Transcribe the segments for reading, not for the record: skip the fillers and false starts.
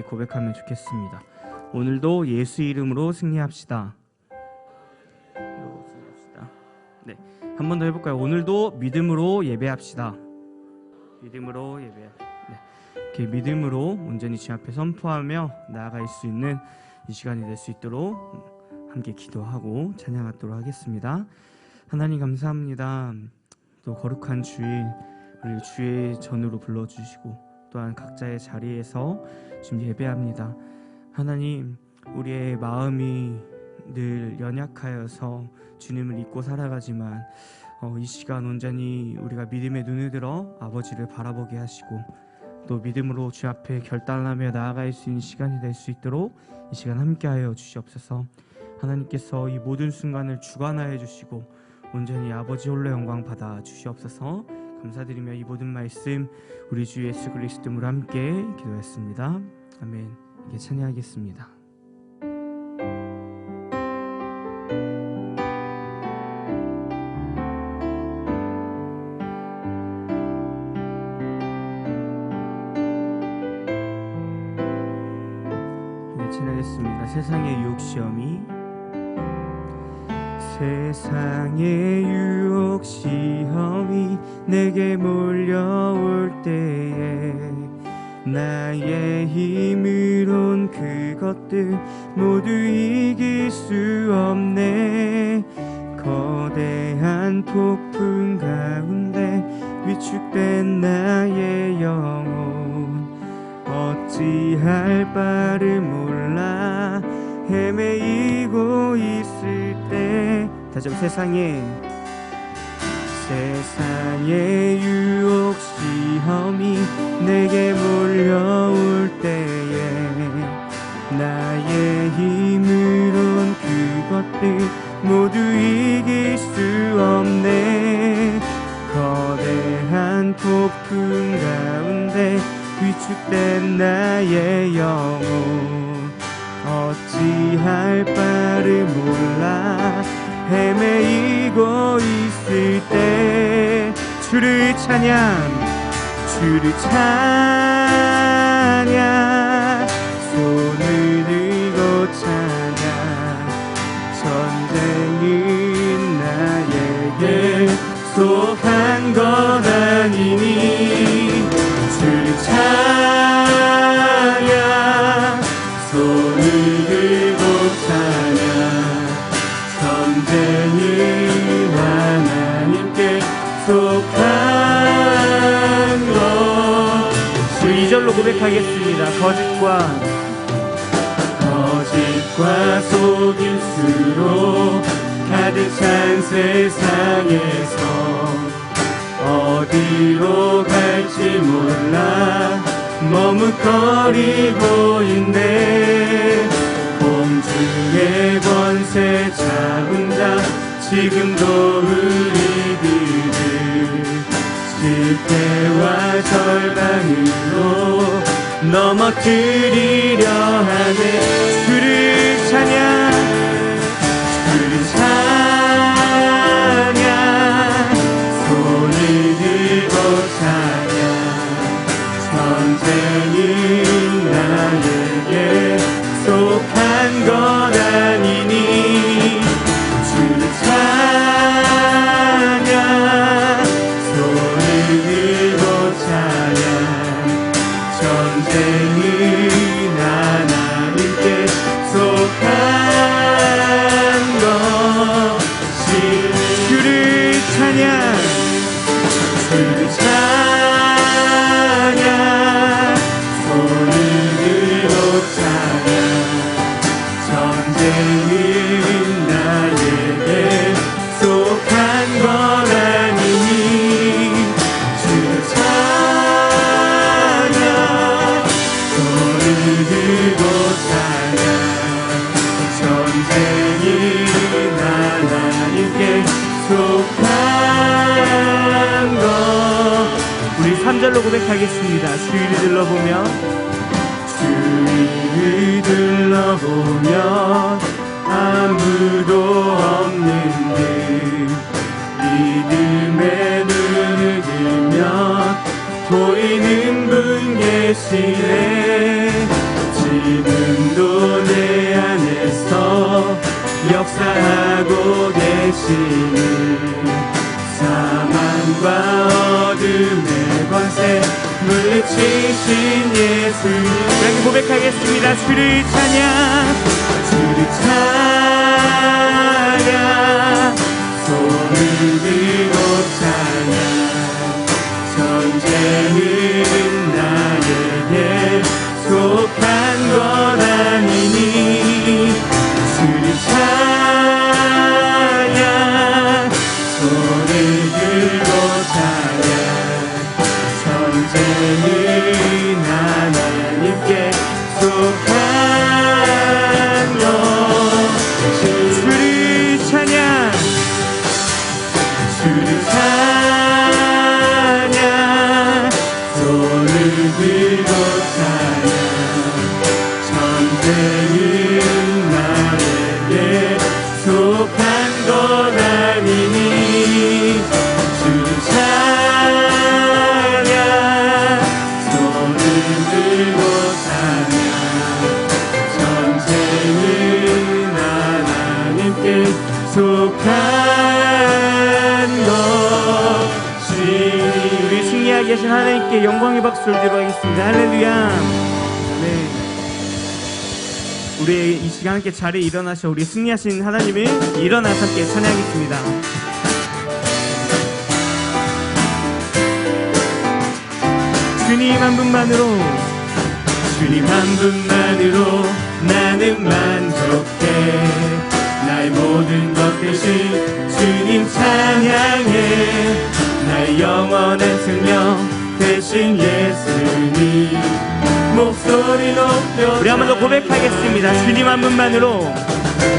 고백하면 좋겠습니다. 오늘도 예수 이름으로 승리합시다. 네, 한 번 더 해볼까요? 오늘도 믿음으로 예배합시다. 믿음으로 예배합시다. 네, 이렇게 믿음으로 온전히 주님 앞에 선포하며 나아갈 수 있는 이 시간이 될 수 있도록 함께 기도하고 찬양하도록 하겠습니다. 하나님 감사합니다. 또 거룩한 주일 우리 주의 전으로 불러주시고 또한 각자의 자리에서 지금 예배합니다. 하나님, 우리의 마음이 늘 연약하여서 주님을 잊고 살아가지만 이 시간 온전히 우리가 믿음의 눈을 들어 아버지를 바라보게 하시고 또 믿음으로 주 앞에 결단하며 나아갈 수 있는 시간이 될 수 있도록 이 시간 함께하여 주시옵소서. 하나님께서 이 모든 순간을 주관하여 주시고 온전히 아버지 홀로 영광 받아 주시옵소서. 감사드리며 이 모든 말씀 우리 주 예수 그리스도로 함께 기도했습니다. 아멘. 이제 찬양하겠습니다. 이제 찬양하겠습니다. 세상의 유혹 시험이 세상의 유혹 시험이 내게 몰려올 때에 나의 힘으론 그것들 모두 이길 수 없네. 거대한 폭풍 가운데 위축된 나의 영혼 어찌할 바를 몰라 헤매이고 있을 때 다시 한번 세상의 유혹 시험이 내게 몰려올 때에 나의 힘으론 그것들 모두 이길 수 없네. 거대한 폭풍 가운데 위축된 나의 영혼 어찌할 바를 몰라 헤매이고 있을 때 주를 찬양 손을 들고 찬양 전쟁은 나에게 속한 것 아니니 주를 찬양 손을 들고 찬양 전쟁은 하나님께 속한 것. 2절로 고백하겠습니다. 거짓과 속임수로 가득 찬 세상에서 어디로 갈지 몰라 머뭇거리고 있네. 공중의 권세 잡은 자 지금도 우리들을 실패와 절망으로 넘어뜨리려 하네. 주를 찬양 손을 들고 찬양 전쟁은 나에게 속한 것 아니니 주를 찬양 손을 들고 찬양 전쟁은 하나님께 속한 것이 주를 찬양 손을 들고 찬양 전쟁은 나에게 속한 것 아니니 주를 찬양 손을 들고 찬양 전쟁은 하나님께 속한 것. 우리 3절로 고백하겠습니다. 주위를 둘러보면 아무도 없는 듯 믿음의 눈을 들면 보이는 분 계시네. 제 영과 어둠의 권세 물리치신 예수. 이렇게 고백하겠습니다. 주를 찬양, 주를 찬양, 손을 들고 찬양. 전쟁은 나에게 속한 것 아니니 주를 찬양, 손을 들고 찬양. 전쟁은 하나님께 속한 것. 주를 찬양, 주를 찬양, 손을 들고 찬양. 전쟁은 나에게 속한 것 아니니 주를 찬양, 손을 들고 찬양. 전쟁은 하나님께 속한 것이. 우리 승리하게 하신 하나님께 영광의 박수를 드리겠습니다. 할렐루야. 네. 우리 이 시간 함께 자리에 일어나셔 우리 승리하신 하나님을 일어나서 함께 찬양하겠습니다. 주님 한 분만으로, 주님 한 분만으로 나는 만족해. 나의 모든 것 대신 주님 찬양해. 나의 영원한 생명 대신 예수님 목소리 높여. 우리 한 번 더 고백하겠습니다. 주님 한 분만으로,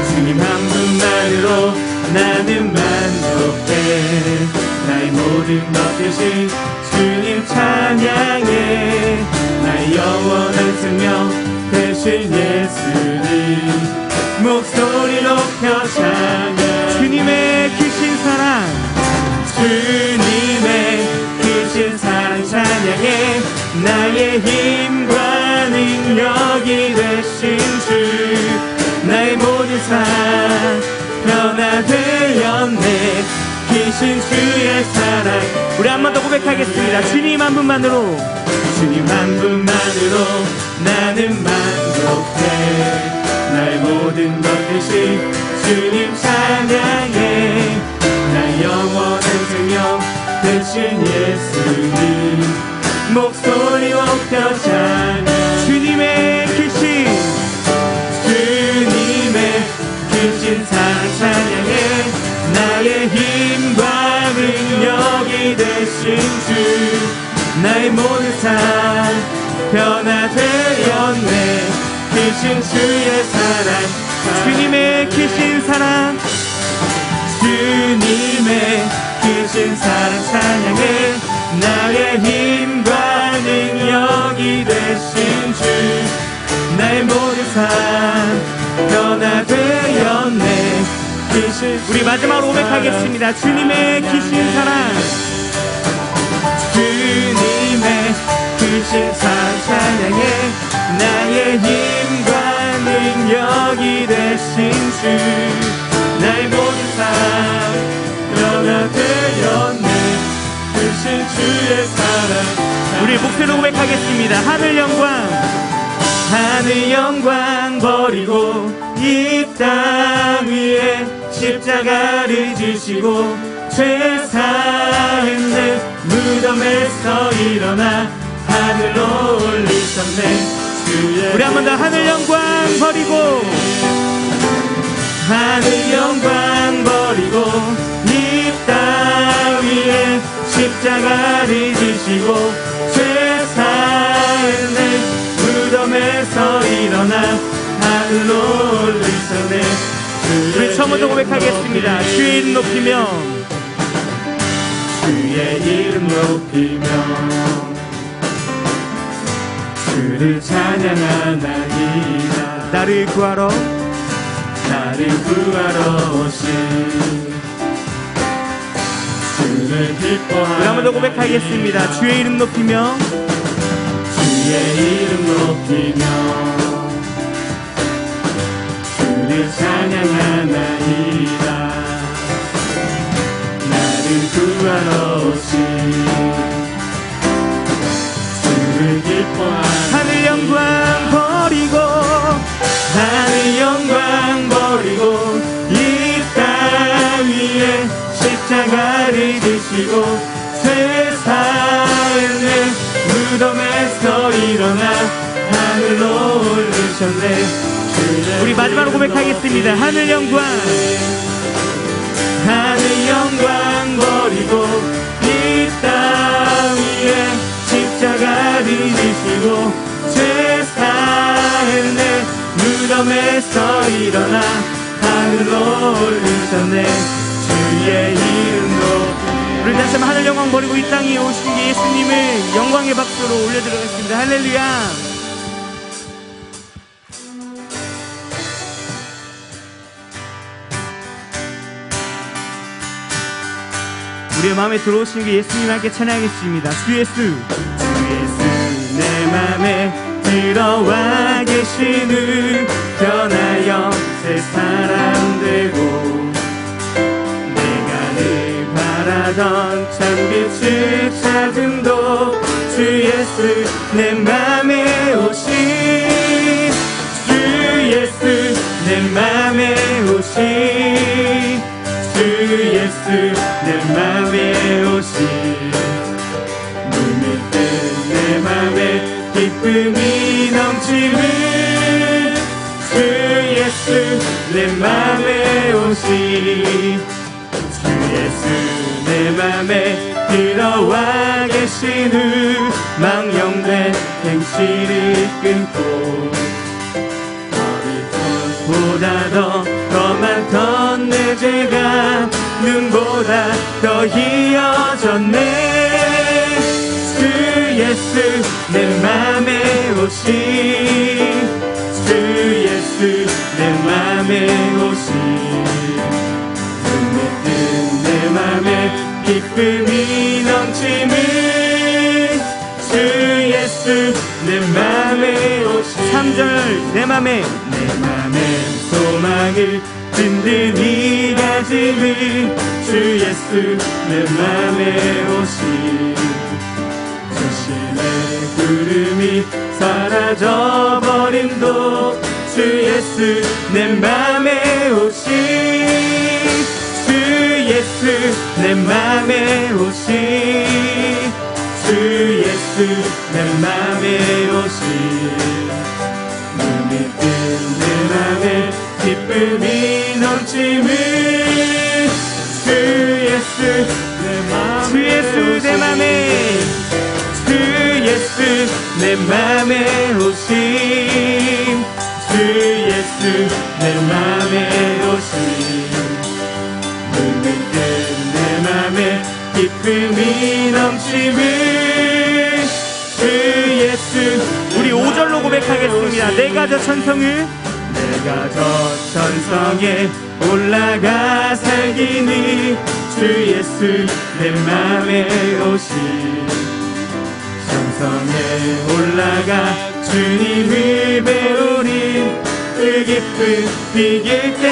주님 한 분만으로 나는 만족해. 나의 모든 것 대신 주님 찬양해. 나의 영원한 생명 대신 예수님 목소리 높여 찬양. 주님의 크신 사랑, 주님의 크신 사랑 찬양해. 나의 힘과 능력이 되신 주, 나의 모든 삶 변화되었네. 크신 주의 사랑. 우리 한 번 더 고백하겠습니다. 주님 한 분만으로, 주님 한 분만으로 나는 만족해. 나의 모든 것 대신 주님 찬양해. 나의 영원한 생명 대신 예수님 목소리 높여 찬양. 주님의 크신, 주님의 크신 사랑 찬양해. 나의 힘과 능력이 되신 주, 나의 모든 삶 변화되었네. 크신 주의 사랑, 주님의 크신 사랑, 주님의 크신 사랑 찬양해. 나의 힘과 능력이 되신 주, 나의 모든 삶 변화되었네. 크신 우리 마지막으로 고백하겠습니다. 주님의 크신 사랑, 주님의 크신 사랑 찬양해. 나의 힘과 능력이 되신 주, 나의 모든 삶 변화되었네. 크신 주의 사랑. 우리 목소리로 고백하겠습니다. 하늘 영광, 하늘 영광 버리고 이 땅 위에 십자가를 지시고 죄 사한 내 무덤에서 일어나 하늘로 올리셨네. 우리 한 번 더 하늘 영광 버리고, 하늘 영광 버리고 이 땅 위에 십자가를 지시고 죄 사한 내 무덤에서 일어나 하늘로 올리셨네. 우리 처음부터 고백하겠습니다. 주의 이름 높이며, 주의 이름 높이며 주를 찬양하나이다. 나를 구하러 오신 주를 기뻐하나이다. 우리 한 번 더 고백하겠습니다. 주의 이름 높이며, 주의 이름 높이며 주를 찬양하나이다. 나를 구하러 오신 오셨네. 우리 마지막으로 고백하겠습니다. 하늘 영광 버리고 이 땅 위에 십자가를 지시고 죄 사했네. 무덤에서 일어나 하늘로 오르셨네. 주의 이름으로 우리 다시 한번 하늘 영광 버리고 이 땅에 오신 예수님을 영광의 박수로 올려드리겠습니다. 할렐루야. 우리의 마음에 들어오신 게 예수님 함께 찬양하겠습니다. 주 예수 내 마음에 들어와 계시는 변하여 새 사람 되고 내가 늘 바라던 참빛을 찾음도 주 예수 내 맘에 오신 주 예수 내 맘에 오신 주 예수 내 맘에 오신 눈을 뜬 내 맘에 기쁨이 넘치는 주 예수 내 맘에 오신 주 예수 내 맘에 들어와 계신 후 망령된 행실을 끊고 보다 더 많던 내 죄가 눈보다 더 희어졌네. 주 예수 내 맘에 오신 주 예수 내 맘에 오신 눈에 뜬 내 맘에 기쁨이 넘치는 주 예수 내 맘에 오신 3절 내 맘에 소망을 든든히 가지는 주 예수 내 맘에 오신 조심의 구름이 사라져버림도 주 예수 내 맘에 오신 주 예수 내 맘에 오신 주 예수 내 맘에 오신 눈이 뜬 내 맘에 기쁨이 넘치는 주 예수 내 맘에 주 예수 내 맘에 오신 주 예수 내 맘에 오신 눈을 뜬 내 맘에 기쁨이 넘치는 주 예수 우리 5절로 고백하겠습니다. 내가 저 천성을 내가 저 천성에 올라가 살기는 주 예수 내 맘에 오신 천성에 올라가 주님을 배우린 그 기쁨 이길 데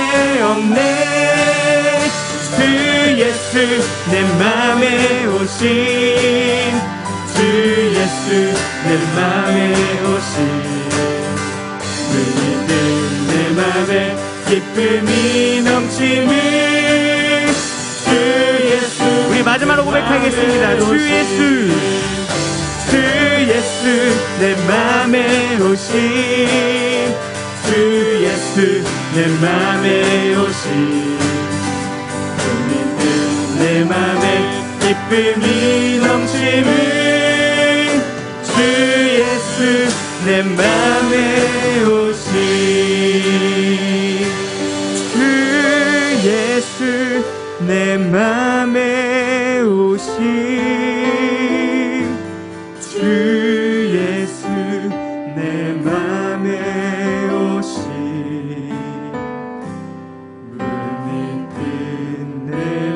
없네. 주 예수 내 맘에 오신 주 예수 내 맘에 오신 내 맘에 기쁨이 넘치는 주 예수 우리 마지막으로 고백하겠습니다. 주 예수 내 맘에 오신 주 예수 내 맘에 오신 내 맘에 기쁨이 넘치는 주 예수 내 맘에 오신 주 예수 내 맘에 오신 주 예수 내 맘에 오신 눈이 뜬 내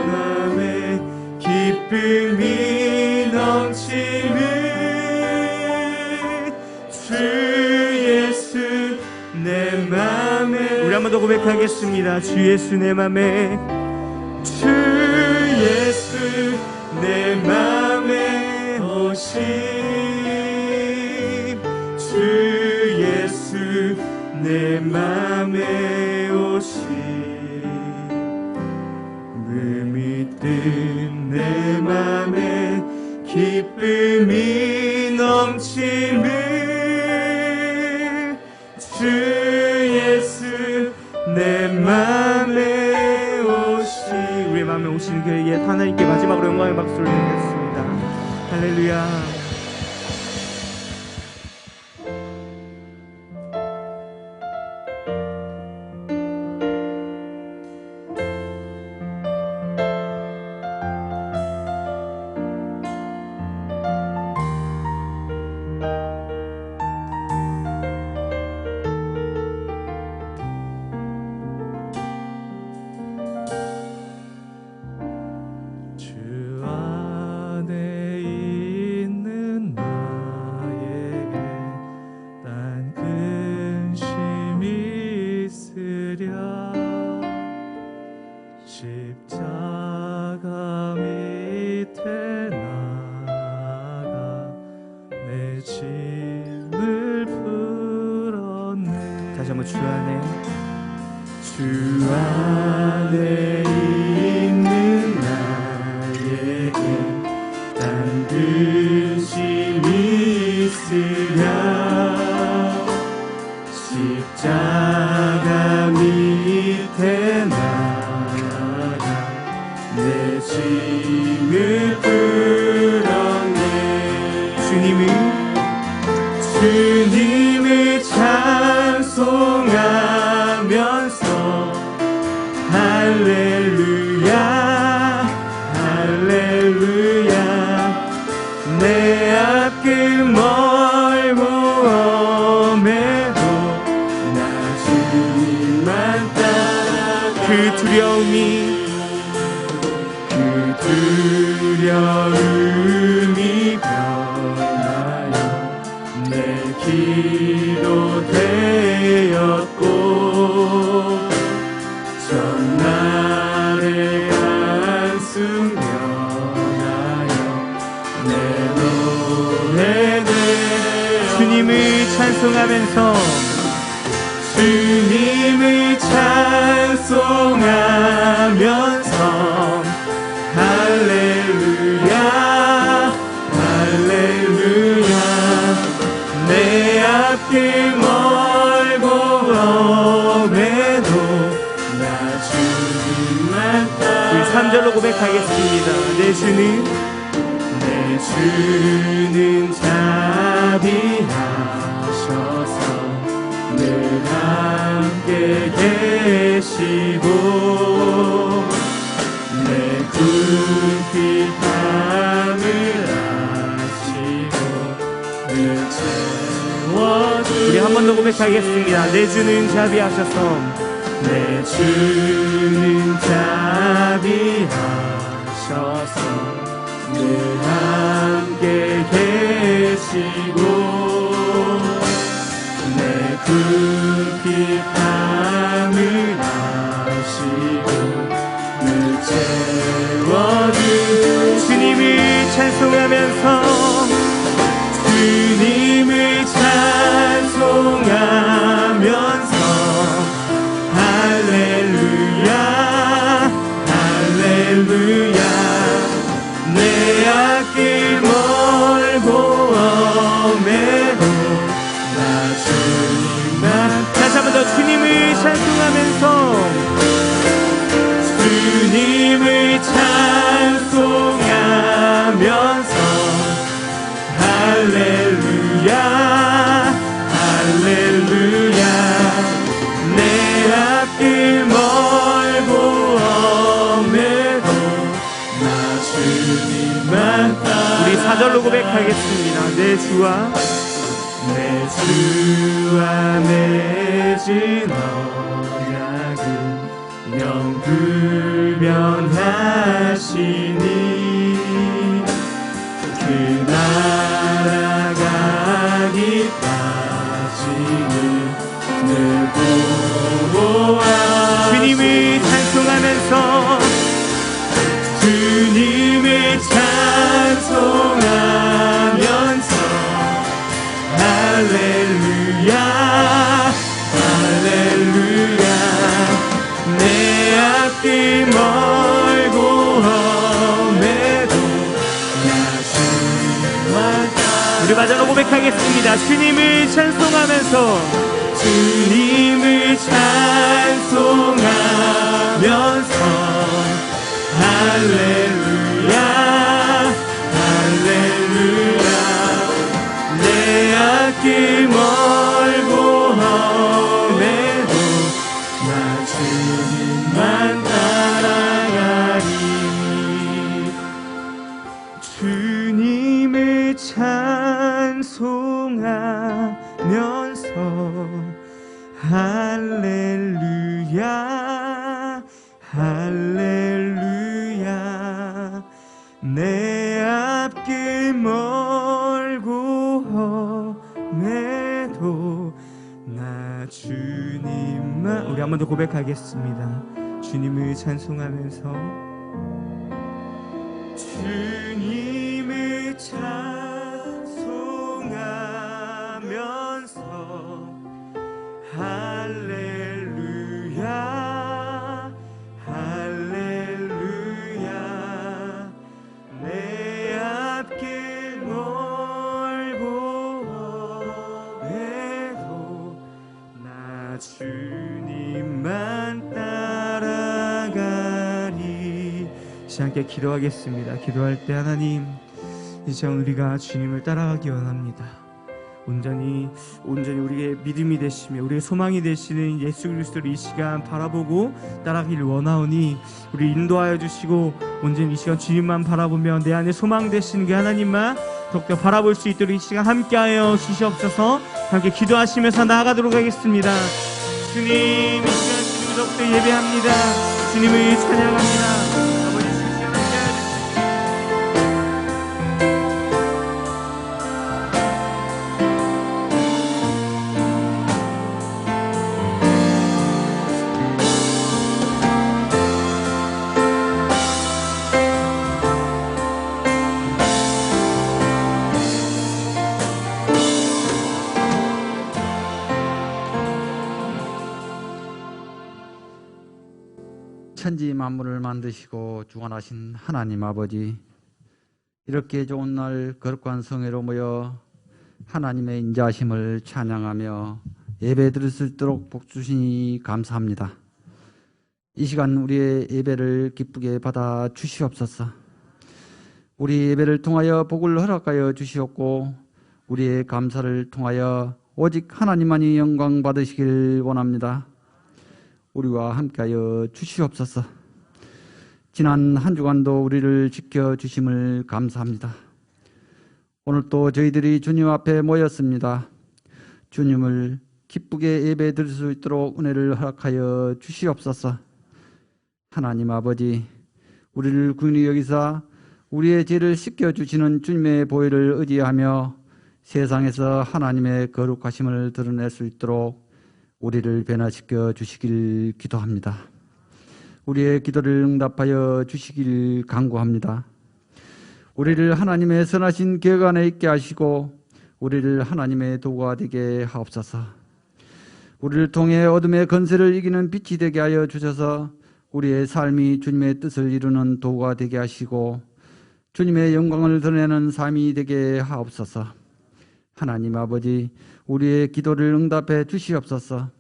맘에 기쁨이 넘치는 내 맘에 우리 한 번 더 고백하겠습니다. 주 예수 내 맘에 주 예수 내 맘에 오신 주 예수 내 맘에 오신 물 뜬 내 맘에 기쁨이 넘치는 주 주 예수 내 맘에 오시. 우리 맘에 오신 그에게 하나님께 마지막으로 영광의 박수를 드리겠습니다. 할렐루야. 십자가 밑에 나가 내 짐을 풀었네. 다시 한번 주 안에 있는 나에게 단 근심이 있으랴. 십자가 밑에 나가 내 짐을 풀었네. 주님을 찬송하면서 할렐루야 할렐루야. 내 앞길 멀고 엄해도 나 주님만 따라. 그 두려움이 변하여 내 기도 되었고 전날의 한숨 면하여 내 노래 되. 주님을 찬송하면서 할렐루야 할렐루야. 내 앞길 멀고 엄해도 나 주님만 따라. 우리 3절로 고백하겠습니다. 내 주는 자비하셔서 늘 함께 계시고 내 궁핍함을 아시고 늘 채워주시고. 우리 한 번 더 고백하겠습니다. 내 주는 자비하셔서 내 주는 자비하셔서 늘 함께 계시고 내 궁핍함을 아시고 늘 채워주시고. 주님을 찬송하면서 할렐루야 할렐루야. 내 앞길 멀고 엄해도 나 주님만. 다시 한 번 더 주님을 찬송하면서 할렐루야 할렐루야. 내 앞길 멀고 엄해도 나 주님만 따라. 우리 4절로 고백하겠습니다. 내 주와 맺은 언약은 영불변하시니 그 나라 가기까지는 늘 보호하. 주님을 찬송하면서 할렐루야 할렐루야. 내 앞길 멀고 엄해도 나 주님만 따라. 우리 마지막으로 고백하겠습니다. 주님을 찬송하면서 주님을 찬송하면서 할렐루야 할렐루야 내 앞길 멀고 험해도 나 주님만 따라가리 주님을 찬송하면서 할렐루야 할렐루야 내 앞길 멀고 험해도 나 주님만 우리 한 번 더 고백하겠습니다. 주님을 찬송하면서 주님을 찬송하면서 할렐루야 할렐루야 내 앞길 멀고 험해도 나 주님만 따라가리. 이제 함께 기도하겠습니다. 기도할 때 하나님 이제 우리가 주님을 따라가기 원합니다. 온전히 우리의 믿음이 되시며 우리의 소망이 되시는 예수 그리스도를 이 시간 바라보고 따라가기를 원하오니 우리 인도하여 주시고 온전히 이 시간 주님만 바라보며 내 안에 소망 되시는 그 하나님만 더욱더 바라볼 수 있도록 이 시간 함께하여 주시옵소서. 함께 기도하시면서 나아가도록 하겠습니다. 주님 이 시간 주님을 더욱더 예배합니다. 주님을 찬양합니다. 천지 만물을 만드시고 주관하신 하나님 아버지, 이렇게 좋은 날 거룩한 성회로 모여 하나님의 인자하심을 찬양하며 예배 드릴 수 있도록 복 주시니 감사합니다. 이 시간 우리의 예배를 기쁘게 받아 주시옵소서. 우리 예배를 통하여 복을 허락하여 주시옵고 우리의 감사를 통하여 오직 하나님만이 영광 받으시길 원합니다. 우리와 함께하여 주시옵소서. 지난 한 주간도 우리를 지켜주심을 감사합니다. 오늘 또 저희들이 주님 앞에 모였습니다. 주님을 기쁘게 예배 드릴 수 있도록 은혜를 허락하여 주시옵소서. 하나님 아버지, 우리를 긍휼히 여기사 우리의 죄를 씻겨주시는 주님의 보혈을 의지하며 세상에서 하나님의 거룩하심을 드러낼 수 있도록 우리를 변화시켜 주시길 기도합니다. 우리의 기도를 응답하여 주시길 간구합니다. 우리를 하나님의 선하신 계획 안에 있게 하시고 우리를 하나님의 도구가 되게 하옵소서. 우리를 통해 어둠의 건세를 이기는 빛이 되게 하여 주셔서 우리의 삶이 주님의 뜻을 이루는 도구가 되게 하시고 주님의 영광을 드러내는 삶이 되게 하옵소서. 하나님 아버지, 우리의 기도를 응답해 주시옵소서.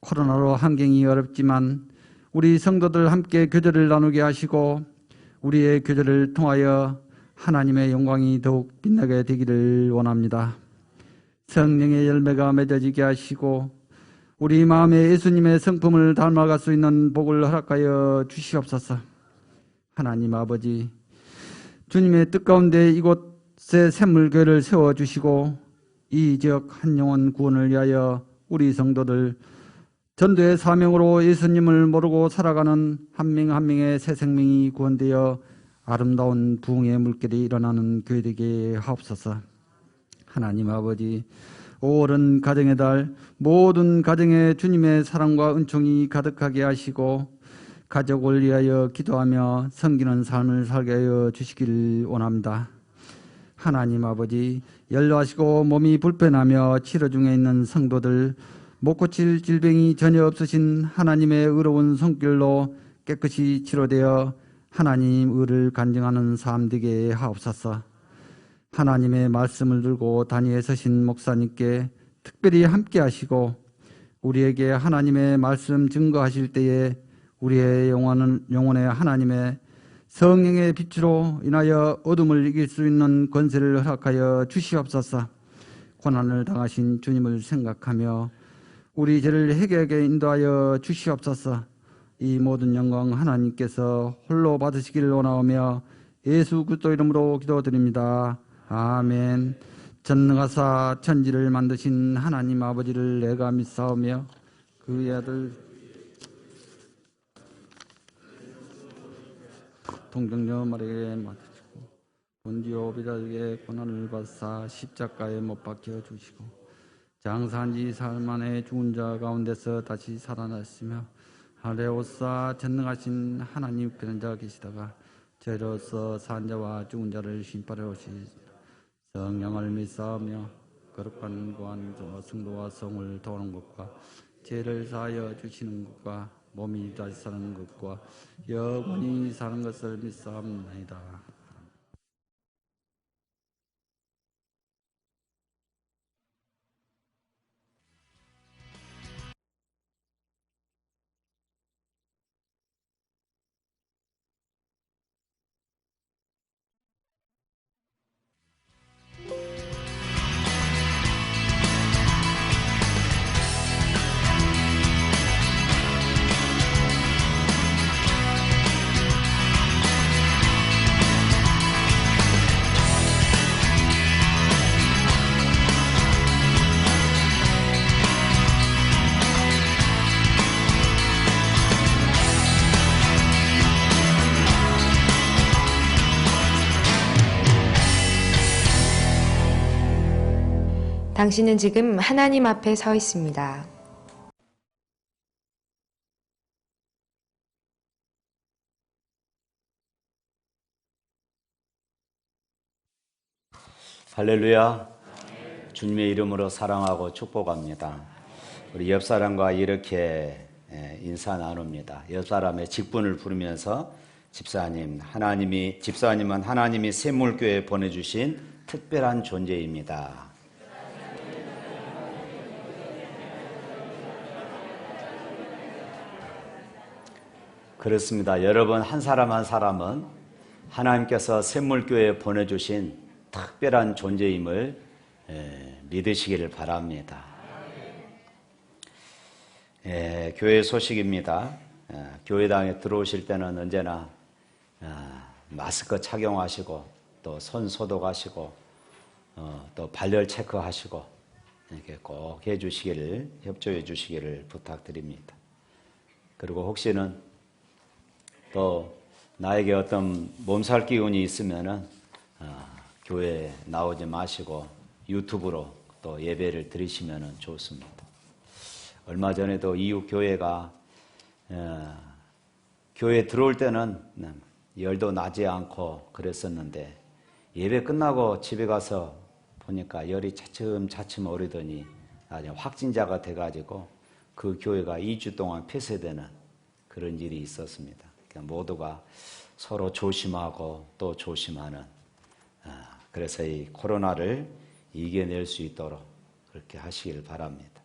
코로나로 환경이 어렵지만 우리 성도들 함께 교제를 나누게 하시고 우리의 교제를 통하여 하나님의 영광이 더욱 빛나게 되기를 원합니다. 성령의 열매가 맺어지게 하시고 우리 마음에 예수님의 성품을 닮아갈 수 있는 복을 허락하여 주시옵소서. 하나님 아버지, 주님의 뜻 가운데 이곳에 샘물교회를 세워주시고 이 지역 한 영혼 구원을 위하여 우리 성도들 전도의 사명으로 예수님을 모르고 살아가는 한 명 한 명의 새 생명이 구원되어 아름다운 부흥의 물결이 일어나는 교회 되게 하옵소서. 하나님 아버지, 5월은 가정의 달, 모든 가정에 주님의 사랑과 은총이 가득하게 하시고 가족을 위하여 기도하며 섬기는 삶을 살게 하여 주시길 원합니다. 하나님 아버지, 연로하시고 몸이 불편하며 치료 중에 있는 성도들, 못 고칠 질병이 전혀 없으신 하나님의 의로운 손길로 깨끗이 치료되어 하나님 의를 간증하는 삶 되게 하옵소서. 하나님의 말씀을 들고 단위에 서신 목사님께 특별히 함께 하시고 우리에게 하나님의 말씀 증거하실 때에 우리의 영혼에 하나님의 성령의 빛으로 인하여 어둠을 이길 수 있는 권세를 허락하여 주시옵소서. 고난을 당하신 주님을 생각하며 우리 죄를 회개하게 인도하여 주시옵소서. 이 모든 영광 하나님께서 홀로 받으시기를 원하오며 예수 그리스도 이름으로 기도드립니다. 아멘. 전능하사 천지를 만드신 하나님 아버지를 내가 믿사오며 그의 아들 동정녀 마리아에게 맡으시고 본디오 비라에게 고난을 받사 십자가에 못 박혀 주시고 장사한 지 사흘 만에 죽은 자 가운데서 다시 살아났으며 하레오사 전능하신 하나님 편한 자 계시다가 죄로서 산 자와 죽은 자를 심판하러 오시니 성령을 믿사오며 거룩한 구원과 성도와 성을 도우는 것과 죄를 사하여 주시는 것과 몸이 다시 사는 것과 영원히 사는 것을 믿사옵나이다. 당신은 지금 하나님 앞에 서 있습니다. 할렐루야. 주님의 이름으로 사랑하고 축복합니다. 우리 옆 사람과 이렇게 인사 나눕니다. 옆 사람의 직분을 부르면서 집사님은 하나님이 샘물교회에 보내주신 특별한 존재입니다. 그렇습니다. 여러분 한 사람 한 사람은 하나님께서 샘물교회에 보내주신 특별한 존재임을 믿으시기를 바랍니다. 교회 소식입니다. 교회당에 들어오실 때는 언제나 마스크 착용하시고 또 손 소독하시고 또 발열 체크하시고 이렇게 꼭 해주시기를 협조해 주시기를 부탁드립니다. 그리고 혹시는 또 나에게 어떤 몸살 기운이 있으면은 교회에 나오지 마시고 유튜브로 또 예배를 드리시면 좋습니다. 얼마 전에도 이웃 교회가 교회 들어올 때는 열도 나지 않고 그랬었는데 예배 끝나고 집에 가서 보니까 열이 차츰차츰 오르더니 아주 확진자가 돼가지고 그 교회가 2주 동안 폐쇄되는 그런 일이 있었습니다. 그러니까 모두가 서로 조심하고 또 조심하는 그래서 이 코로나를 이겨낼 수 있도록 그렇게 하시길 바랍니다.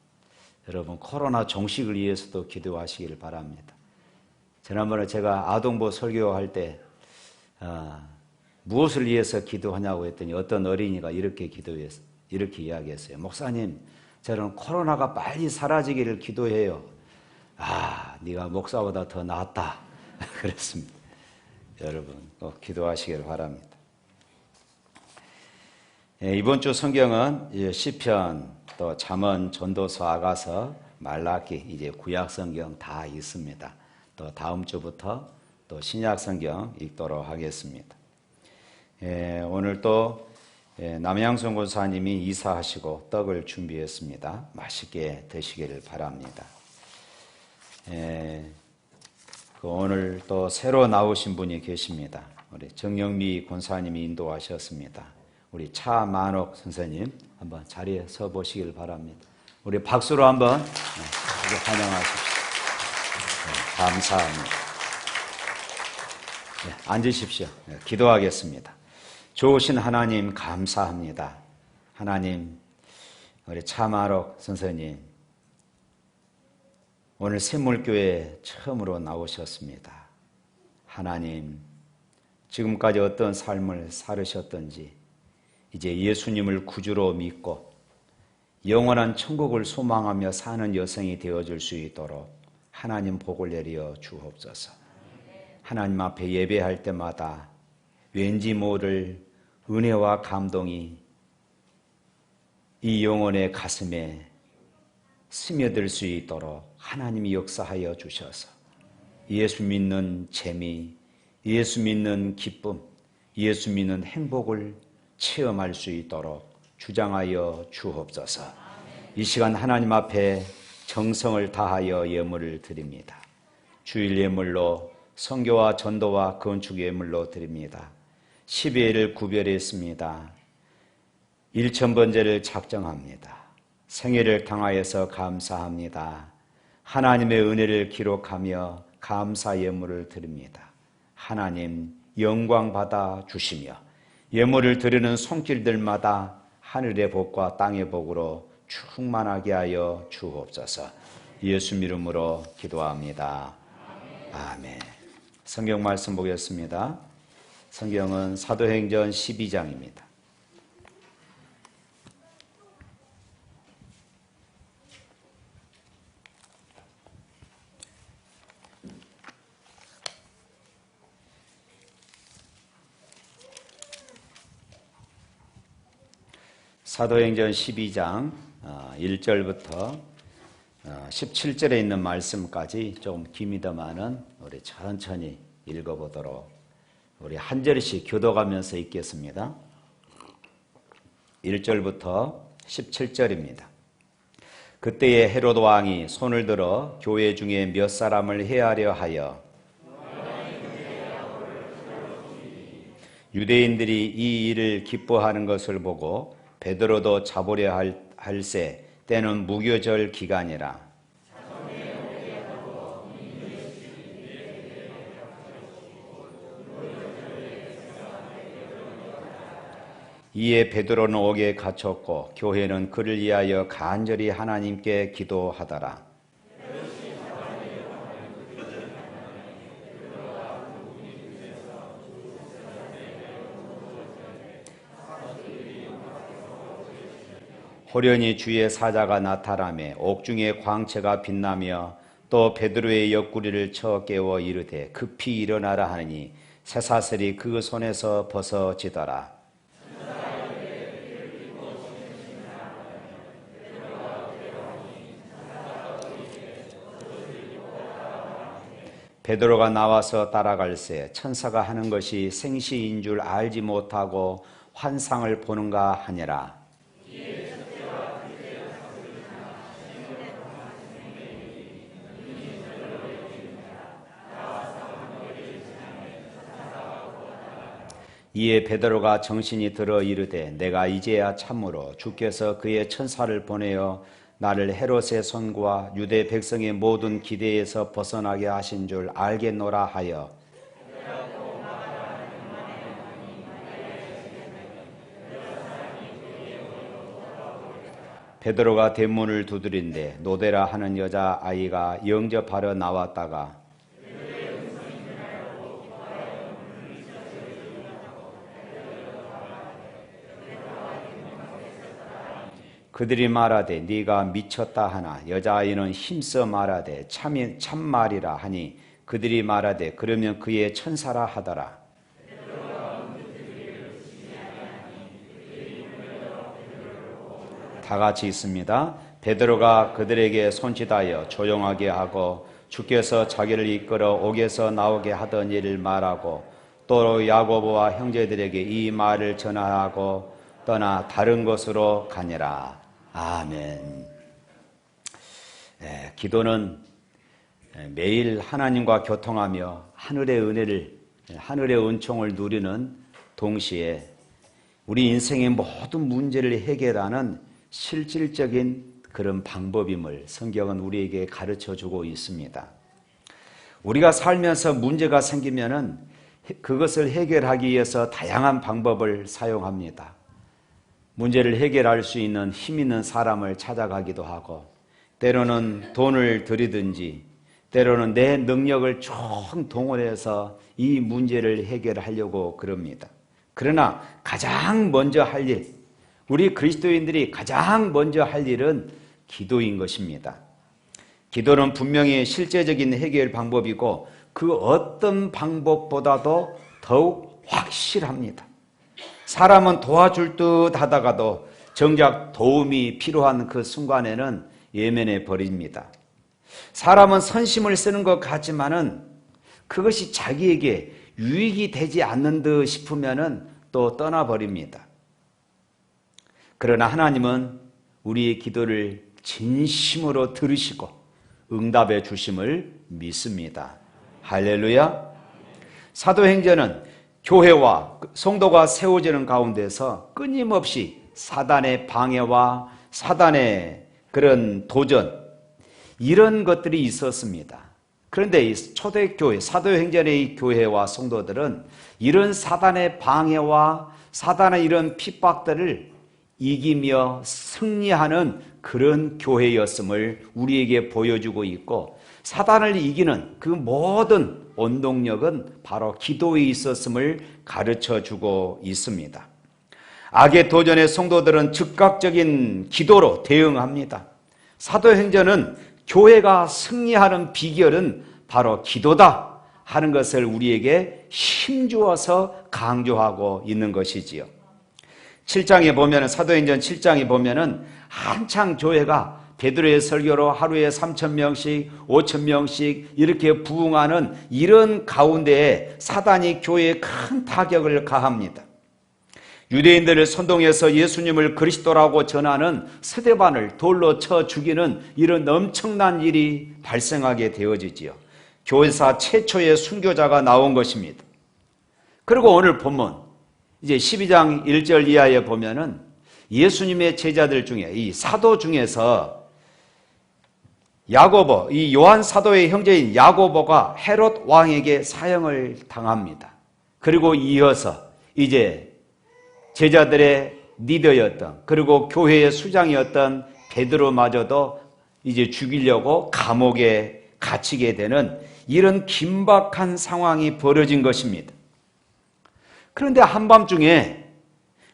여러분 코로나 종식을 위해서도 기도하시길 바랍니다. 지난번에 제가 아동부 설교할 때 무엇을 위해서 기도하냐고 했더니 어떤 어린이가 이렇게 이야기했어요. 목사님, 저는 코로나가 빨리 사라지기를 기도해요. 네가 목사보다 더 낫다. 그랬습니다. 여러분 꼭 기도하시길 바랍니다. 이번 주 성경은 시편, 또 잠언, 전도서, 아가서, 말라기, 이제 구약 성경 다 있습니다. 또 다음 주부터 또 신약 성경 읽도록 하겠습니다. 오늘 또 남양순 권사님이 이사하시고 떡을 준비했습니다. 맛있게 드시기를 바랍니다. 오늘 또 새로 나오신 분이 계십니다. 우리 정영미 권사님이 인도하셨습니다. 우리 차만옥 선생님 한번 자리에 서 보시길 바랍니다. 우리 박수로 한번 환영하십시오. 감사합니다. 앉으십시오. 기도하겠습니다. 좋으신 하나님 감사합니다. 하나님, 우리 차만옥 선생님 오늘 샘물교회에 처음으로 나오셨습니다. 하나님, 지금까지 어떤 삶을 살으셨던지 이제 예수님을 구주로 믿고 영원한 천국을 소망하며 사는 여성이 되어줄 수 있도록 하나님 복을 내려 주옵소서. 하나님 앞에 예배할 때마다 왠지 모를 은혜와 감동이 이 영혼의 가슴에 스며들 수 있도록 하나님이 역사하여 주셔서 예수 믿는 재미, 예수 믿는 기쁨, 예수 믿는 행복을 체험할 수 있도록 주장하여 주옵소서. 이 시간 하나님 앞에 정성을 다하여 예물을 드립니다. 주일 예물로 선교와 전도와 건축 예물로 드립니다. 12회를 구별했습니다. 1000번제를 작정합니다. 생애를 당하여서 감사합니다. 하나님의 은혜를 기록하며 감사 예물을 드립니다. 하나님 영광 받아 주시며 예물을 드리는 손길들마다 하늘의 복과 땅의 복으로 충만하게 하여 주옵소서. 예수 이름으로 기도합니다. 아멘. 성경 말씀 보겠습니다. 성경은 사도행전 12장입니다. 사도행전 12장 1절부터 17절에 있는 말씀까지 좀 깁니다마는 우리 천천히 읽어보도록 우리 한 절씩 교도가면서 읽겠습니다. 1절부터 17절입니다. 그때에 헤롯 왕이 손을 들어 교회 중에 몇 사람을 해하려 하여 유대인들이 이 일을 기뻐하는 것을 보고 베드로도 잡으려 할새 때는 무교절 기간이라. 이에 베드로는 옥에 갇혔고 교회는 그를 위하여 간절히 하나님께 기도하더라. 호련히 주의 사자가 나타나매 옥중에 광채가 빛나며 또 베드로의 옆구리를 쳐 깨워 이르되 급히 일어나라 하니 쇠사슬이 그 손에서 벗어지더라. 베드로가 나와서 따라갈새 천사가 하는 것이 생시인 줄 알지 못하고 환상을 보는가 하니라. 이에 베드로가 정신이 들어 이르되 내가 이제야 참으로 주께서 그의 천사를 보내어 나를 헤롯의 손과 유대 백성의 모든 기대에서 벗어나게 하신 줄 알겠노라 하여 베드로가 대문을 두드린데 노데라 하는 여자아이가 영접하러 나왔다가 그들이 말하되 네가 미쳤다 하나 여자아이는 힘써 말하되 참말이라 하니 그들이 말하되 그러면 그의 천사라 하더라. 다 같이 있습니다. 베드로가 그들에게 손짓하여 조용하게 하고 주께서 자기를 이끌어 옥에서 나오게 하던 일을 말하고 또 야고보와 형제들에게 이 말을 전하고 떠나 다른 곳으로 가니라. 아멘. 기도는 매일 하나님과 교통하며 하늘의 은혜를, 하늘의 은총을 누리는 동시에 우리 인생의 모든 문제를 해결하는 실질적인 그런 방법임을 성경은 우리에게 가르쳐주고 있습니다. 우리가 살면서 문제가 생기면은 그것을 해결하기 위해서 다양한 방법을 사용합니다. 문제를 해결할 수 있는 힘 있는 사람을 찾아가기도 하고 때로는 돈을 들이든지 때로는 내 능력을 총동원해서 이 문제를 해결하려고 그럽니다. 그러나 가장 먼저 할 일, 우리 그리스도인들이 가장 먼저 할 일은 기도인 것입니다. 기도는 분명히 실제적인 해결 방법이고 그 어떤 방법보다도 더욱 확실합니다. 사람은 도와줄 듯 하다가도 정작 도움이 필요한 그 순간에는 예면해 버립니다. 사람은 선심을 쓰는 것 같지만은 그것이 자기에게 유익이 되지 않는 듯 싶으면은 또 떠나버립니다. 그러나 하나님은 우리의 기도를 진심으로 들으시고 응답해 주심을 믿습니다. 할렐루야. 사도행전은 교회와 성도가 세워지는 가운데서 끊임없이 사단의 방해와 사단의 그런 도전, 이런 것들이 있었습니다. 그런데 이 초대교회, 사도행전의 이 교회와 성도들은 이런 사단의 방해와 사단의 이런 핍박들을 이기며 승리하는 그런 교회였음을 우리에게 보여주고 있고, 사단을 이기는 그 모든 원동력은 바로 기도에 있었음을 가르쳐주고 있습니다. 악의 도전에 성도들은 즉각적인 기도로 대응합니다. 사도행전은 교회가 승리하는 비결은 바로 기도다 하는 것을 우리에게 힘주어서 강조하고 있는 것이지요. 7장에 보면, 사도행전 7장에 보면은 한창 교회가 베드로의 설교로 하루에 3,000명씩 5,000명씩 이렇게 부흥하는 이런 가운데에 사단이 교회에 큰 타격을 가합니다. 유대인들을 선동해서 예수님을 그리스도라고 전하는 스데반을 돌로 쳐 죽이는 이런 엄청난 일이 발생하게 되어지지요. 교회사 최초의 순교자가 나온 것입니다. 그리고 오늘 본문 이제 12장 1절 이하에 보면은 예수님의 제자들 중에 이 사도 중에서 야고보, 이 요한 사도의 형제인 야고보가 헤롯 왕에게 사형을 당합니다. 그리고 이어서 이제 제자들의 리더였던, 그리고 교회의 수장이었던 베드로마저도 이제 죽이려고 감옥에 갇히게 되는 이런 긴박한 상황이 벌어진 것입니다. 그런데 한밤중에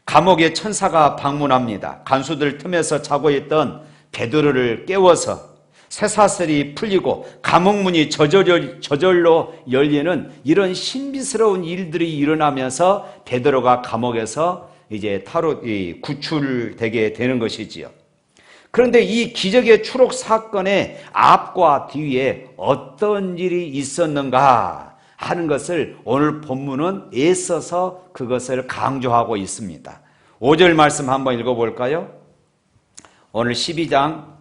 감옥에 천사가 방문합니다. 간수들 틈에서 자고 있던 베드로를 깨워서 쇠사슬이 풀리고 감옥문이 저절로 열리는 이런 신비스러운 일들이 일어나면서 베드로가 감옥에서 이제 구출되게 되는 것이지요. 그런데 이 기적의 추록 사건의 앞과 뒤에 어떤 일이 있었는가 하는 것을 오늘 본문은 애써서 그것을 강조하고 있습니다. 5절 말씀 한번 읽어볼까요? 오늘 12장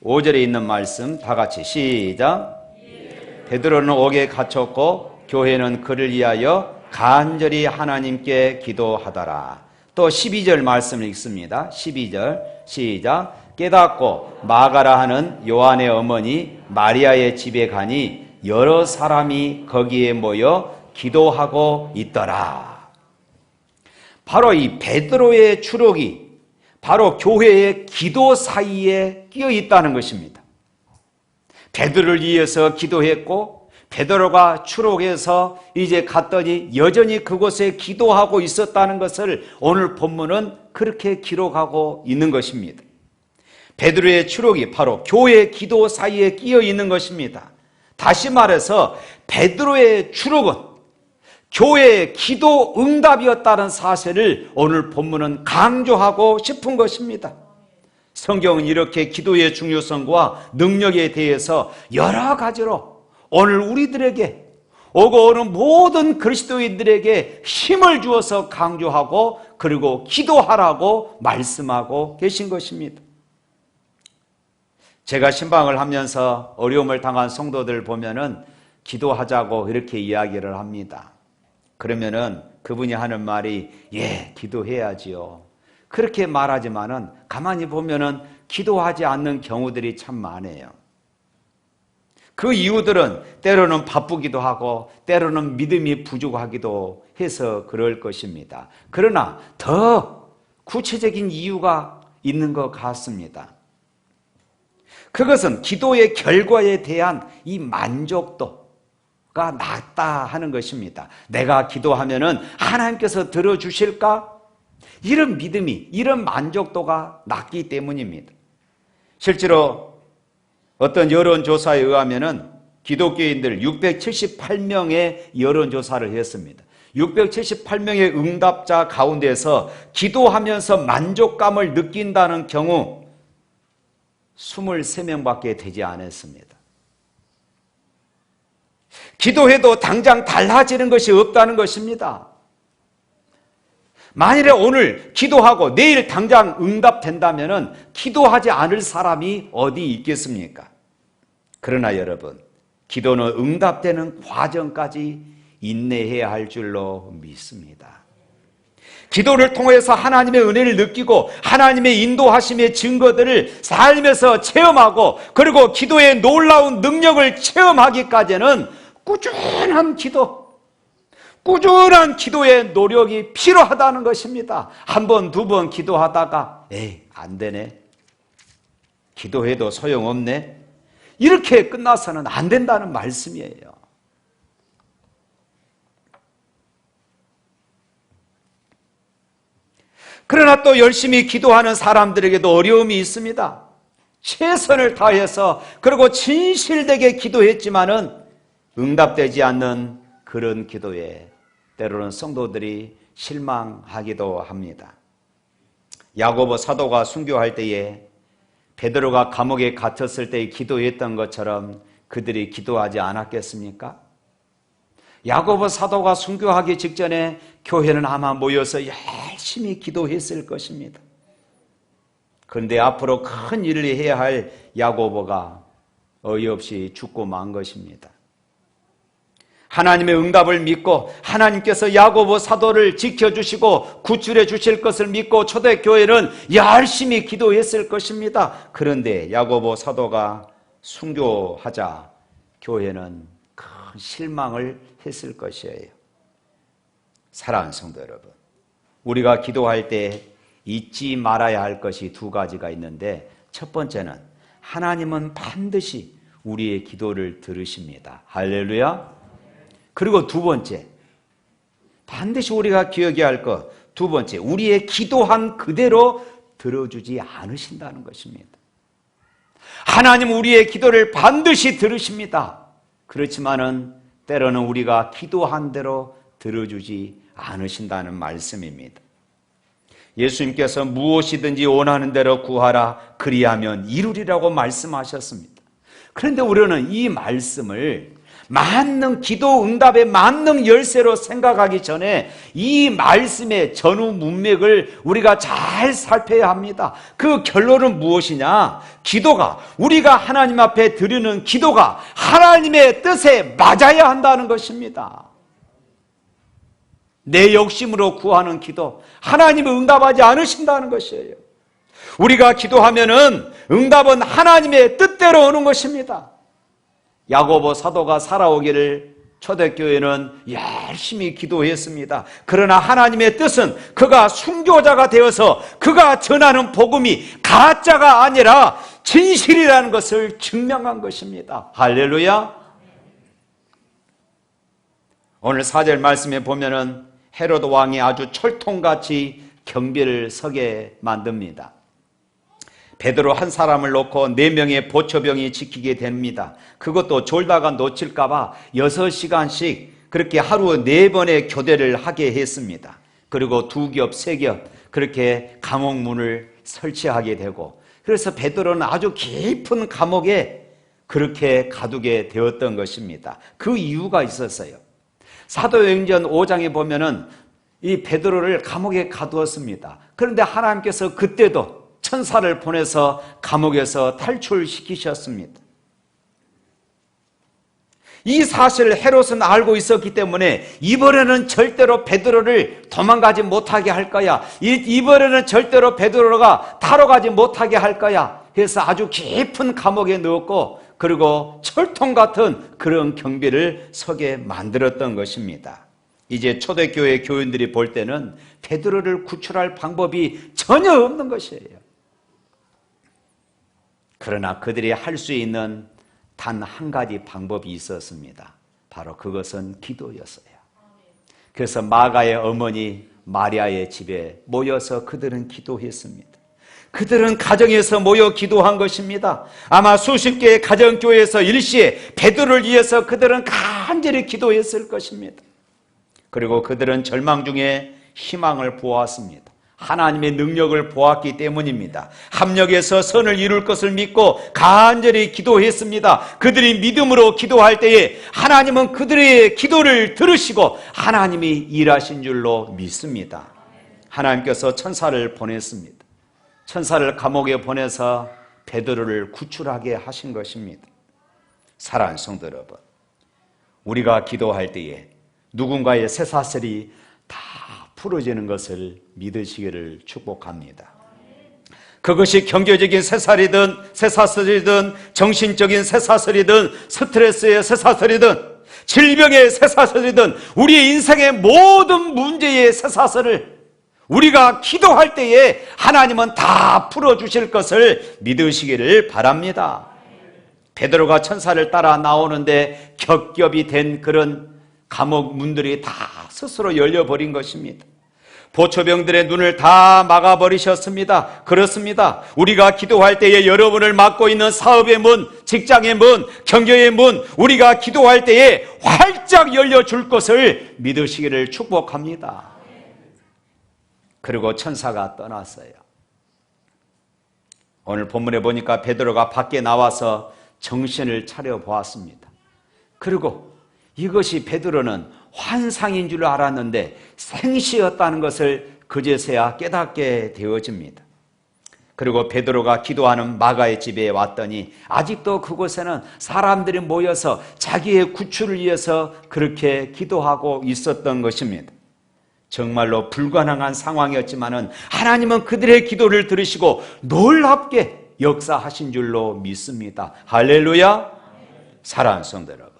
5절에 있는 말씀 다 같이 시작. 베드로는 옥에 갇혔고 교회는 그를 위하여 간절히 하나님께 기도하더라. 또 12절 말씀을 읽습니다. 12절 시작. 깨닫고 마가라 하는 요한의 어머니 마리아의 집에 가니 여러 사람이 거기에 모여 기도하고 있더라. 바로 이 베드로의 추록이 바로 교회의 기도 사이에 끼어 있다는 것입니다. 베드로를 위해서 기도했고 베드로가 추록해서 이제 갔더니 여전히 그곳에 기도하고 있었다는 것을 오늘 본문은 그렇게 기록하고 있는 것입니다. 베드로의 추록이 바로 교회의 기도 사이에 끼어 있는 것입니다. 다시 말해서 베드로의 추록은 교회의 기도 응답이었다는 사실을 오늘 본문은 강조하고 싶은 것입니다. 성경은 이렇게 기도의 중요성과 능력에 대해서 여러 가지로 오늘 우리들에게 오고 오는 모든 그리스도인들에게 힘을 주어서 강조하고 그리고 기도하라고 말씀하고 계신 것입니다. 제가 신방을 하면서 어려움을 당한 성도들 보면은 기도하자고 이렇게 이야기를 합니다. 그러면은 그분이 하는 말이 기도해야지요. 그렇게 말하지만은 가만히 보면은 기도하지 않는 경우들이 참 많아요. 그 이유들은 때로는 바쁘기도 하고 때로는 믿음이 부족하기도 해서 그럴 것입니다. 그러나 더 구체적인 이유가 있는 것 같습니다. 그것은 기도의 결과에 대한 이 만족도가 낮다 하는 것입니다. 내가 기도하면은 하나님께서 들어주실까? 이런 믿음이, 이런 만족도가 낮기 때문입니다. 실제로 어떤 여론조사에 의하면은 기독교인들 678명의 여론조사를 했습니다. 678명의 응답자 가운데서 기도하면서 만족감을 느낀다는 경우 23명밖에 되지 않았습니다. 기도해도 당장 달라지는 것이 없다는 것입니다. 만일에 오늘 기도하고 내일 당장 응답된다면 기도하지 않을 사람이 어디 있겠습니까? 그러나 여러분, 기도는 응답되는 과정까지 인내해야 할 줄로 믿습니다. 기도를 통해서 하나님의 은혜를 느끼고 하나님의 인도하심의 증거들을 삶에서 체험하고 그리고 기도의 놀라운 능력을 체험하기까지는 꾸준한 기도의 노력이 필요하다는 것입니다. 한 번, 두 번 기도하다가 안 되네. 기도해도 소용없네. 이렇게 끝나서는 안 된다는 말씀이에요. 그러나 또 열심히 기도하는 사람들에게도 어려움이 있습니다. 최선을 다해서 그리고 진실되게 기도했지만은 응답되지 않는 그런 기도에 때로는 성도들이 실망하기도 합니다. 야고보 사도가 순교할 때에 베드로가 감옥에 갇혔을 때 기도했던 것처럼 그들이 기도하지 않았겠습니까? 야고보 사도가 순교하기 직전에 교회는 아마 모여서 열심히 기도했을 것입니다. 그런데 앞으로 큰 일을 해야 할 야고보가 어이없이 죽고 만 것입니다. 하나님의 응답을 믿고 하나님께서 야고보 사도를 지켜주시고 구출해 주실 것을 믿고 초대교회는 열심히 기도했을 것입니다. 그런데 야고보 사도가 순교하자 교회는 큰 실망을 했을 것이에요. 사랑하는 성도 여러분, 우리가 기도할 때 잊지 말아야 할 것이 두 가지가 있는데, 첫 번째는 하나님은 반드시 우리의 기도를 들으십니다. 할렐루야. 그리고 두 번째, 반드시 우리가 기억해야 할 것, 두 번째, 우리의 기도한 그대로 들어주지 않으신다는 것입니다. 하나님 우리의 기도를 반드시 들으십니다. 그렇지만은 때로는 우리가 기도한 대로 들어주지 않으신다는 말씀입니다. 예수님께서 무엇이든지 원하는 대로 구하라 그리하면 이루리라고 말씀하셨습니다. 그런데 우리는 이 말씀을 만능 기도 응답의 만능 열쇠로 생각하기 전에 이 말씀의 전후 문맥을 우리가 잘 살펴야 합니다. 그 결론은 무엇이냐? 기도가, 우리가 하나님 앞에 드리는 기도가 하나님의 뜻에 맞아야 한다는 것입니다. 내 욕심으로 구하는 기도, 하나님은 응답하지 않으신다는 것이에요. 우리가 기도하면은 응답은 하나님의 뜻대로 오는 것입니다. 야고보 사도가 살아오기를 초대교회는 열심히 기도했습니다. 그러나 하나님의 뜻은 그가 순교자가 되어서 그가 전하는 복음이 가짜가 아니라 진실이라는 것을 증명한 것입니다. 할렐루야. 오늘 4절 말씀에 보면은 헤로드 왕이 아주 철통같이 경비를 서게 만듭니다. 베드로 한 사람을 놓고 4명의 보초병이 지키게 됩니다. 그것도 졸다가 놓칠까 봐 6시간씩 그렇게 하루 4번의 교대를 하게 했습니다. 그리고 2겹, 3겹 그렇게 감옥문을 설치하게 되고, 그래서 베드로는 아주 깊은 감옥에 그렇게 가두게 되었던 것입니다. 그 이유가 있었어요. 사도행전 5장에 보면은 이 베드로를 감옥에 가두었습니다. 그런데 하나님께서 그때도 천사를 보내서 감옥에서 탈출시키셨습니다. 이 사실을 헤롯은 알고 있었기 때문에 이번에는 절대로 베드로를 도망가지 못하게 할 거야, 이번에는 절대로 베드로가 타러 가지 못하게 할 거야 해서 아주 깊은 감옥에 넣었고, 그리고 철통 같은 그런 경비를 서게 만들었던 것입니다. 이제 초대교회 교인들이 볼 때는 베드로를 구출할 방법이 전혀 없는 것이에요. 그러나 그들이 할 수 있는 단 한 가지 방법이 있었습니다. 바로 그것은 기도였어요. 그래서 마가의 어머니 마리아의 집에 모여서 그들은 기도했습니다. 그들은 가정에서 모여 기도한 것입니다. 아마 수십 개의 가정교회에서 일시에 베드로를 위해서 그들은 간절히 기도했을 것입니다. 그리고 그들은 절망 중에 희망을 보았습니다. 하나님의 능력을 보았기 때문입니다. 합력해서 선을 이룰 것을 믿고 간절히 기도했습니다. 그들이 믿음으로 기도할 때에 하나님은 그들의 기도를 들으시고 하나님이 일하신 줄로 믿습니다. 하나님께서 천사를 보냈습니다. 천사를 감옥에 보내서 베드로를 구출하게 하신 것입니다. 사랑하는 성도 여러분, 우리가 기도할 때에 누군가의 쇠사슬이 다 풀어지는 것을 믿으시기를 축복합니다. 그것이 경제적인 쇠사슬이든 정신적인 쇠사슬이든 스트레스의 쇠사슬이든 질병의 쇠사슬이든 우리의 인생의 모든 문제의 쇠사슬을 우리가 기도할 때에 하나님은 다 풀어주실 것을 믿으시기를 바랍니다. 베드로가 천사를 따라 나오는데 겹겹이 된 그런 감옥 문들이 다 스스로 열려버린 것입니다. 보초병들의 눈을 다 막아버리셨습니다. 그렇습니다. 우리가 기도할 때에 여러분을 막고 있는 사업의 문, 직장의 문, 경제의 문, 우리가 기도할 때에 활짝 열려줄 것을 믿으시기를 축복합니다. 그리고 천사가 떠났어요. 오늘 본문에 보니까 베드로가 밖에 나와서 정신을 차려 보았습니다. 그리고 이것이 베드로는 환상인 줄 알았는데 생시였다는 것을 그제서야 깨닫게 되어집니다. 그리고 베드로가 기도하는 마가의 집에 왔더니 아직도 그곳에는 사람들이 모여서 자기의 구출을 위해서 그렇게 기도하고 있었던 것입니다. 정말로 불가능한 상황이었지만은 하나님은 그들의 기도를 들으시고 놀랍게 역사하신 줄로 믿습니다. 할렐루야. 사랑하는 성도 여러분,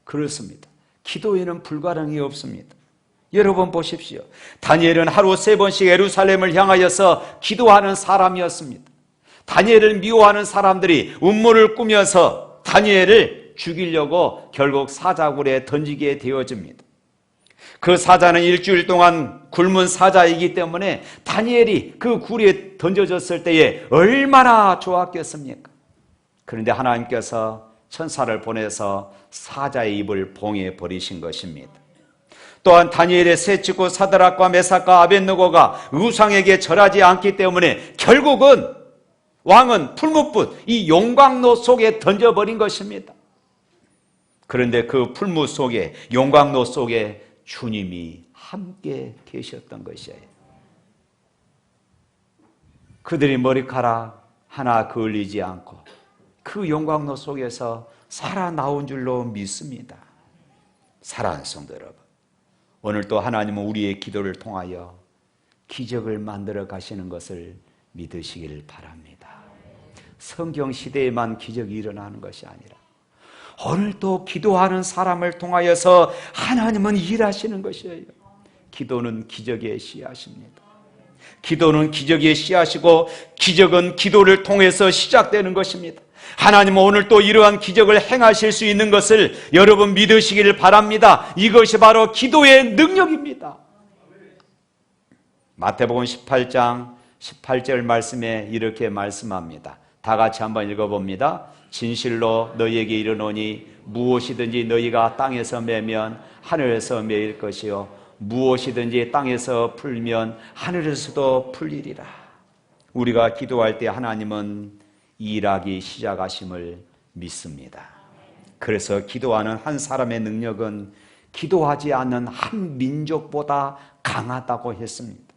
그렇습니다. 기도에는 불가능이 없습니다. 여러분 보십시오. 다니엘은 하루 3번씩 예루살렘을 향하여서 기도하는 사람이었습니다. 다니엘을 미워하는 사람들이 음모를 꾸며서 다니엘을 죽이려고 결국 사자굴에 던지게 되어집니다. 그 사자는 일주일 동안 굶은 사자이기 때문에 다니엘이 그 굴에 던져졌을 때에 얼마나 좋았겠습니까? 그런데 하나님께서 천사를 보내서 사자의 입을 봉해 버리신 것입니다. 또한 다니엘의 세 친구 사드락과 메삭과 아벳느고가 우상에게 절하지 않기 때문에 결국은 왕은 풀무불, 이 용광로 속에 던져버린 것입니다. 그런데 그 풀무 속에, 용광로 속에 주님이 함께 계셨던 것이에요. 그들이 머리카락 하나 그을리지 않고 그 용광로 속에서 살아나온 줄로 믿습니다. 사랑하는 성도 여러분, 오늘 또 하나님은 우리의 기도를 통하여 기적을 만들어 가시는 것을 믿으시길 바랍니다. 성경 시대에만 기적이 일어나는 것이 아니라 오늘도 기도하는 사람을 통하여서 하나님은 일하시는 것이에요. 기도는 기적의 씨앗입니다. 기도는 기적의 씨앗이고 기적은 기도를 통해서 시작되는 것입니다. 하나님은 오늘 또 이러한 기적을 행하실 수 있는 것을 여러분 믿으시기를 바랍니다. 이것이 바로 기도의 능력입니다. 마태복음 18장 18절 말씀에 이렇게 말씀합니다. 다 같이 한번 읽어봅니다. 진실로 너희에게 이르노니 무엇이든지 너희가 땅에서 매면 하늘에서 매일 것이요 무엇이든지 땅에서 풀면 하늘에서도 풀리리라. 우리가 기도할 때 하나님은 일하기 시작하심을 믿습니다. 그래서 기도하는 한 사람의 능력은 기도하지 않는 한 민족보다 강하다고 했습니다.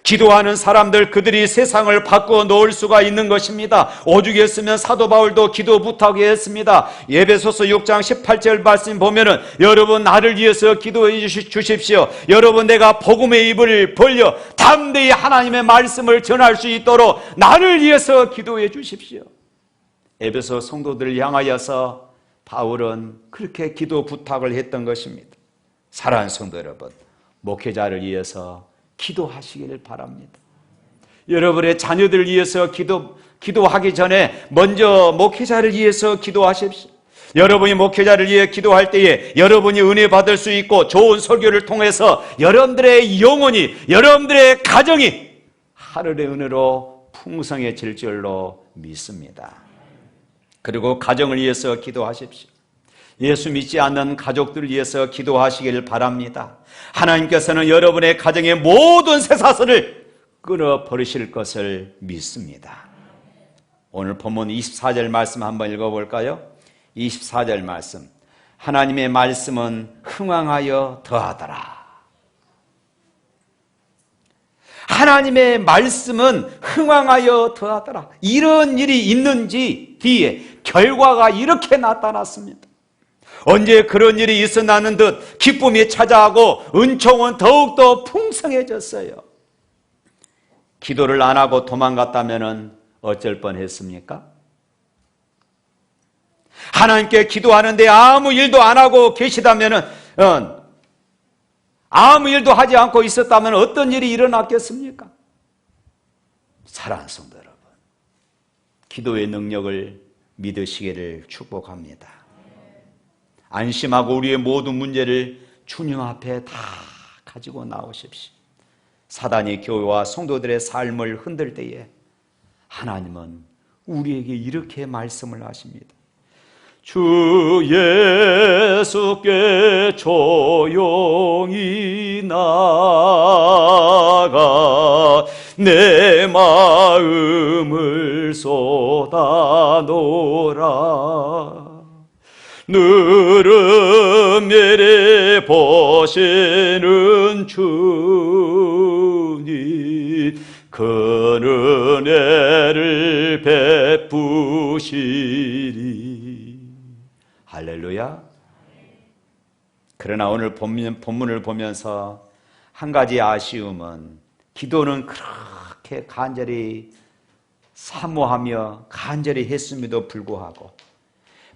기도하는 사람들, 그들이 세상을 바꾸어 놓을 수가 있는 것입니다. 오죽했으면 사도 바울도 기도 부탁해 했습니다. 에베소서 6장 18절 말씀 보면은 여러분 나를 위해서 기도해 주십시오. 여러분 내가 복음의 입을 벌려 담대히 하나님의 말씀을 전할 수 있도록 나를 위해서 기도해 주십시오. 에베소 성도들을 향하여서 바울은 그렇게 기도 부탁을 했던 것입니다. 사랑하는 성도 여러분, 목회자를 위해서 기도하시기를 바랍니다. 여러분의 자녀들을 위해서 기도하기 전에 먼저 목회자를 위해서 기도하십시오. 여러분이 목회자를 위해 기도할 때에 여러분이 은혜 받을 수 있고 좋은 설교를 통해서 여러분들의 영혼이, 여러분들의 가정이 하늘의 은혜로 풍성해질 줄로 믿습니다. 그리고 가정을 위해서 기도하십시오. 예수 믿지 않는 가족들을 위해서 기도하시길 바랍니다. 하나님께서는 여러분의 가정의 모든 쇠사슬을 끊어버리실 것을 믿습니다. 오늘 본문 24절 말씀 한번 읽어볼까요? 24절 말씀. 하나님의 말씀은 흥왕하여 더하더라. 하나님의 말씀은 흥왕하여 더하더라. 이런 일이 있는지 뒤에 결과가 이렇게 나타났습니다. 언제 그런 일이 있어나는 듯 기쁨이 찾아오고 은총은 더욱더 풍성해졌어요. 기도를 안 하고 도망갔다면 어쩔 뻔했습니까? 하나님께 기도하는데 아무 일도 안 하고 계시다면, 아무 일도 하지 않고 있었다면 어떤 일이 일어났겠습니까? 사랑하는 성도 여러분, 기도의 능력을 믿으시기를 축복합니다. 안심하고 우리의 모든 문제를 주님 앞에 다 가지고 나오십시오. 사단이 교회와 성도들의 삶을 흔들 때에 하나님은 우리에게 이렇게 말씀을 하십니다. 주 예수께 조용히 나가 내 마음을 쏟아놓으라. 누름 예래 보시는 주님 큰 은혜를 베푸시리. 할렐루야. 그러나 오늘 본문을 보면서 한 가지 아쉬움은 기도는 그렇게 간절히 사모하며 간절히 했음에도 불구하고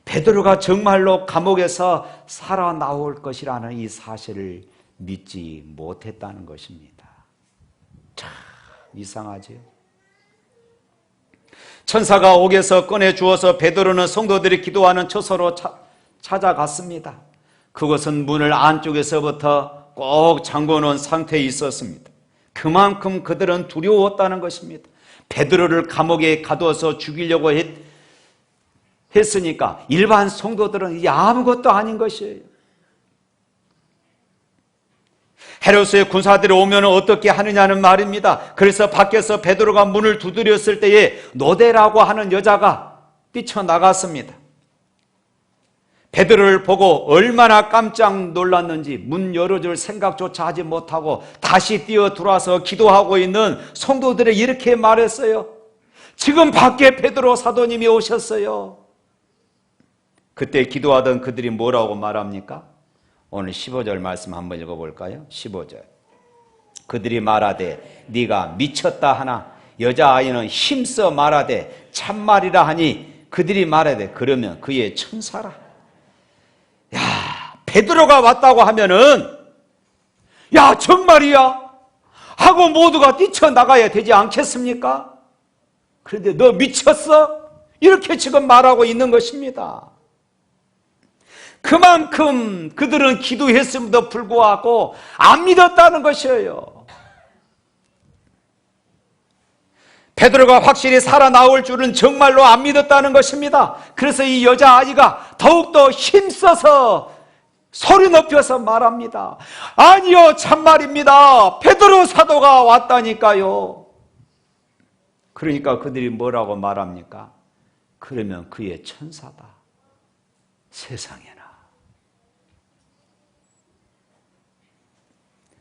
베드로가 정말로 감옥에서 살아나올 것이라는 이 사실을 믿지 못했다는 것입니다. 참 이상하지요. 천사가 옥에서 꺼내 주어서 베드로는 성도들이 기도하는 처소로 찾아갔습니다. 그것은 문을 안쪽에서부터 꼭 잠궈놓은 상태에 있었습니다. 그만큼 그들은 두려웠다는 것입니다. 베드로를 감옥에 가두어서 죽이려고 했으니까 일반 성도들은 이게 아무것도 아닌 것이에요. 헤롯의 군사들이 오면 어떻게 하느냐는 말입니다. 그래서 밖에서 베드로가 문을 두드렸을 때에 노대라고 하는 여자가 뛰쳐나갔습니다. 베드로를 보고 얼마나 깜짝 놀랐는지 문 열어줄 생각조차 하지 못하고 다시 뛰어 들어와서 기도하고 있는 성도들이 이렇게 말했어요. 지금 밖에 베드로 사도님이 오셨어요. 그때 기도하던 그들이 뭐라고 말합니까? 오늘 15절 말씀 한번 읽어볼까요? 15절. 그들이 말하되 네가 미쳤다 하나 여자아이는 힘써 말하되 참말이라 하니 그들이 말하되 그러면 그의 천사라. 야, 베드로가 왔다고 하면은 야 정말이야 하고 모두가 뛰쳐나가야 되지 않겠습니까? 그런데 너 미쳤어? 이렇게 지금 말하고 있는 것입니다. 그만큼 그들은 기도했음에도 불구하고 안 믿었다는 것이에요. 베드로가 확실히 살아나올 줄은 정말로 안 믿었다는 것입니다. 그래서 이 여자아이가 더욱더 힘써서 소리 높여서 말합니다. 아니요, 참말입니다. 베드로 사도가 왔다니까요. 그러니까 그들이 뭐라고 말합니까? 그러면 그의 천사다. 세상에나.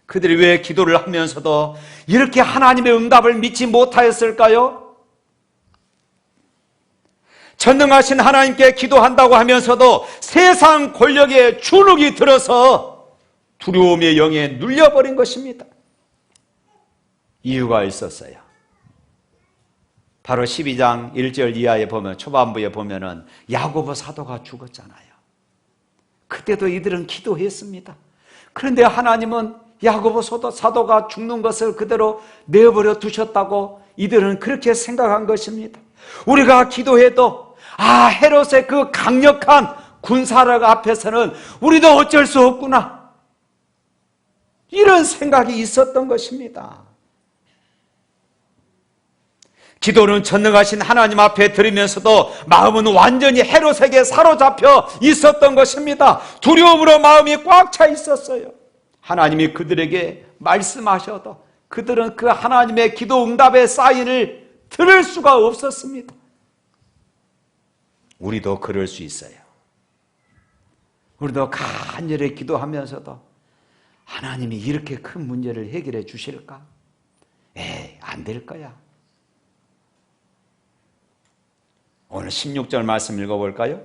그들이 왜 기도를 하면서도 이렇게 하나님의 응답을 믿지 못하였을까요? 전능하신 하나님께 기도한다고 하면서도 세상 권력에 주눅이 들어서 두려움의 영에 눌려버린 것입니다. 이유가 있었어요. 바로 12장 1절 이하에 보면, 초반부에 보면은 야고보 사도가 죽었잖아요. 그때도 이들은 기도했습니다. 그런데 하나님은 야고보 사도가 죽는 것을 그대로 내버려 두셨다고 이들은 그렇게 생각한 것입니다. 우리가 기도해도 헤롯의 그 강력한 군사력 앞에서는 우리도 어쩔 수 없구나, 이런 생각이 있었던 것입니다. 기도는 전능하신 하나님 앞에 드리면서도 마음은 완전히 헤롯에게 사로잡혀 있었던 것입니다. 두려움으로 마음이 꽉 차 있었어요. 하나님이 그들에게 말씀하셔도 그들은 그 하나님의 기도 응답의 사인을 들을 수가 없었습니다. 우리도 그럴 수 있어요. 우리도 간절히 기도하면서도 하나님이 이렇게 큰 문제를 해결해 주실까? 안 될 거야. 오늘 16절 말씀 읽어볼까요?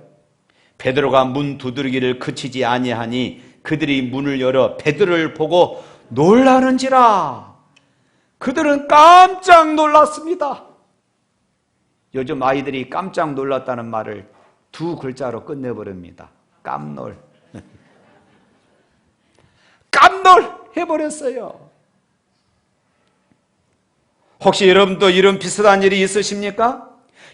베드로가 문 두드리기를 그치지 아니하니 그들이 문을 열어 베드로를 보고 놀라는지라. 그들은 깜짝 놀랐습니다. 요즘 아이들이 깜짝 놀랐다는 말을 두 글자로 끝내버립니다. 깜놀. 깜놀 해버렸어요. 혹시 여러분도 이런 비슷한 일이 있으십니까?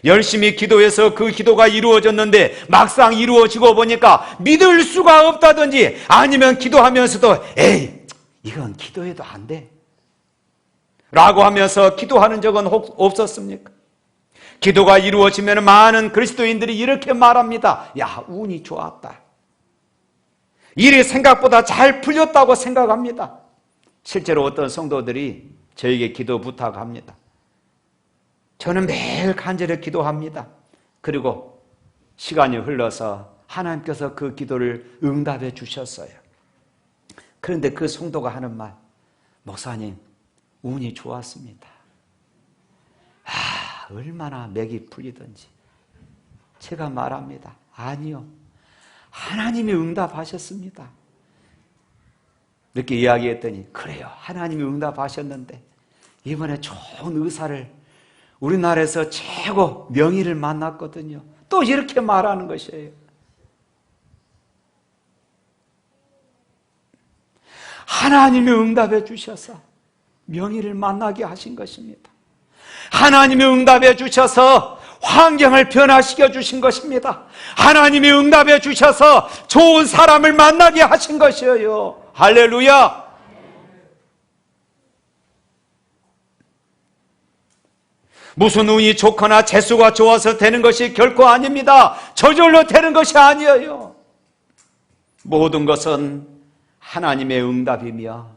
열심히 기도해서 그 기도가 이루어졌는데 막상 이루어지고 보니까 믿을 수가 없다든지, 아니면 기도하면서도 이건 기도해도 안 돼 라고 하면서 기도하는 적은 없었습니까? 기도가 이루어지면 많은 그리스도인들이 이렇게 말합니다. 야, 운이 좋았다. 일이 생각보다 잘 풀렸다고 생각합니다. 실제로 어떤 성도들이 저에게 기도 부탁합니다. 저는 매일 간절히 기도합니다. 그리고 시간이 흘러서 하나님께서 그 기도를 응답해 주셨어요. 그런데 그 성도가 하는 말, 목사님, 운이 좋았습니다. 얼마나 맥이 풀리든지. 제가 말합니다. 아니요, 하나님이 응답하셨습니다. 이렇게 이야기했더니, 그래요, 하나님이 응답하셨는데 이번에 좋은 의사를, 우리나라에서 최고 명의를 만났거든요. 또 이렇게 말하는 것이에요. 하나님이 응답해 주셔서 명의를 만나게 하신 것입니다. 하나님이 응답해 주셔서 환경을 변화시켜 주신 것입니다. 하나님이 응답해 주셔서 좋은 사람을 만나게 하신 것이에요. 할렐루야. 무슨 운이 좋거나 재수가 좋아서 되는 것이 결코 아닙니다. 저절로 되는 것이 아니에요. 모든 것은 하나님의 응답이며